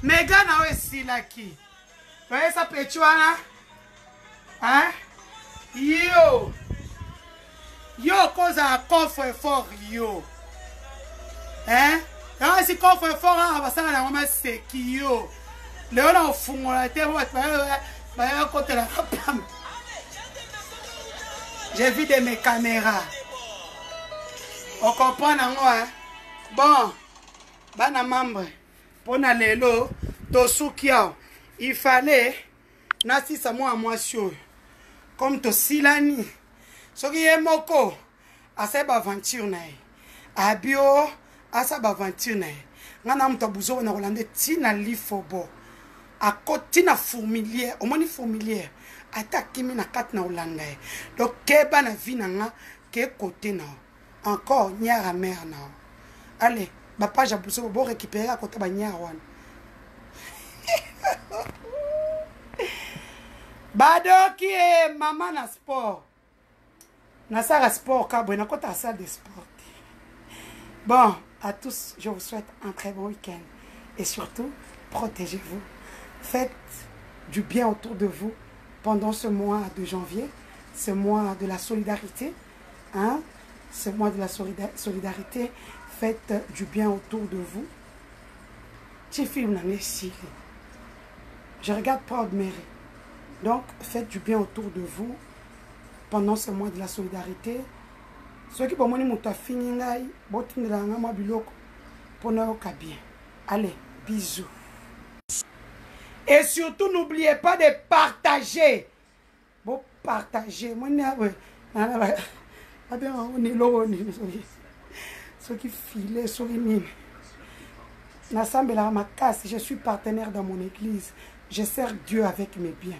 mega na we silaki. Oye sa pechuana. Yo koza coffre fort yo. Quand si coffre fort abasanga na mama seki yo. Leo na ofungola te ba côté la pam. J'ai vu de mes caméras. On comprend nango Bon, bana membre, pona lelo, tosukiao, il fallait, nasi sa moi chaud, comme to silani, soki ye moko, asa ba aventure na ye, abio, asa ba aventure na ye, ngana mto buzo na rolande tina lifobo, ako tina fourmilière, omoni fourmilière, ata kimi na kat na olanda ye, donc keba na vi na nga, ke côté na, encore, nyara mère na. Allez, ma page à pousser pour récupérer à côté de Bagnawan. Bado qui est maman na sport. Na salle sport, cabo, na côté à salle de sport. Bon, à tous, je vous souhaite un très bon week-end. Et surtout, protégez-vous. Faites du bien autour de vous pendant ce mois de janvier, ce mois de la solidarité. Hein? Ce mois de la solidarité. Faites du bien autour de vous. Je filme je regarde Proud Mary. Donc, faites du bien autour de vous pendant ce mois de la solidarité. Ceux qui peuvent me fini, allez, bisous. Et surtout, n'oubliez pas de partager. Bon, partagez. Ceux qui filaient sur les mines. Je suis partenaire dans mon église. Je sers Dieu avec mes biens.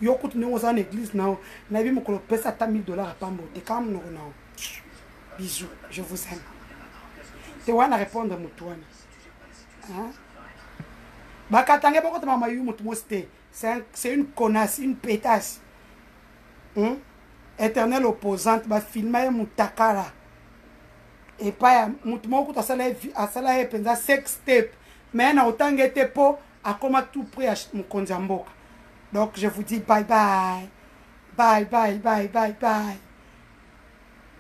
Yo écoute nous en église now. Na bi mo ko pesa ta $1000 à pambo. Te kam no no. Bisous, je vous aime. Te wana répondre mutuana. Hein? Bakatange boko ta mama yu mutu moste. C'est une connasse, une pétasse. Hein? Éternelle opposante ba filma mutakara. Et pas mutmoko ta sala e penza sex tape mais na otangete po akoma tout près à mukonza mboka. Donc je vous dis bye bye. Bye bye bye bye bye.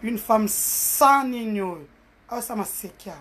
Une femme sans nigno. Oh ça m'a séqué.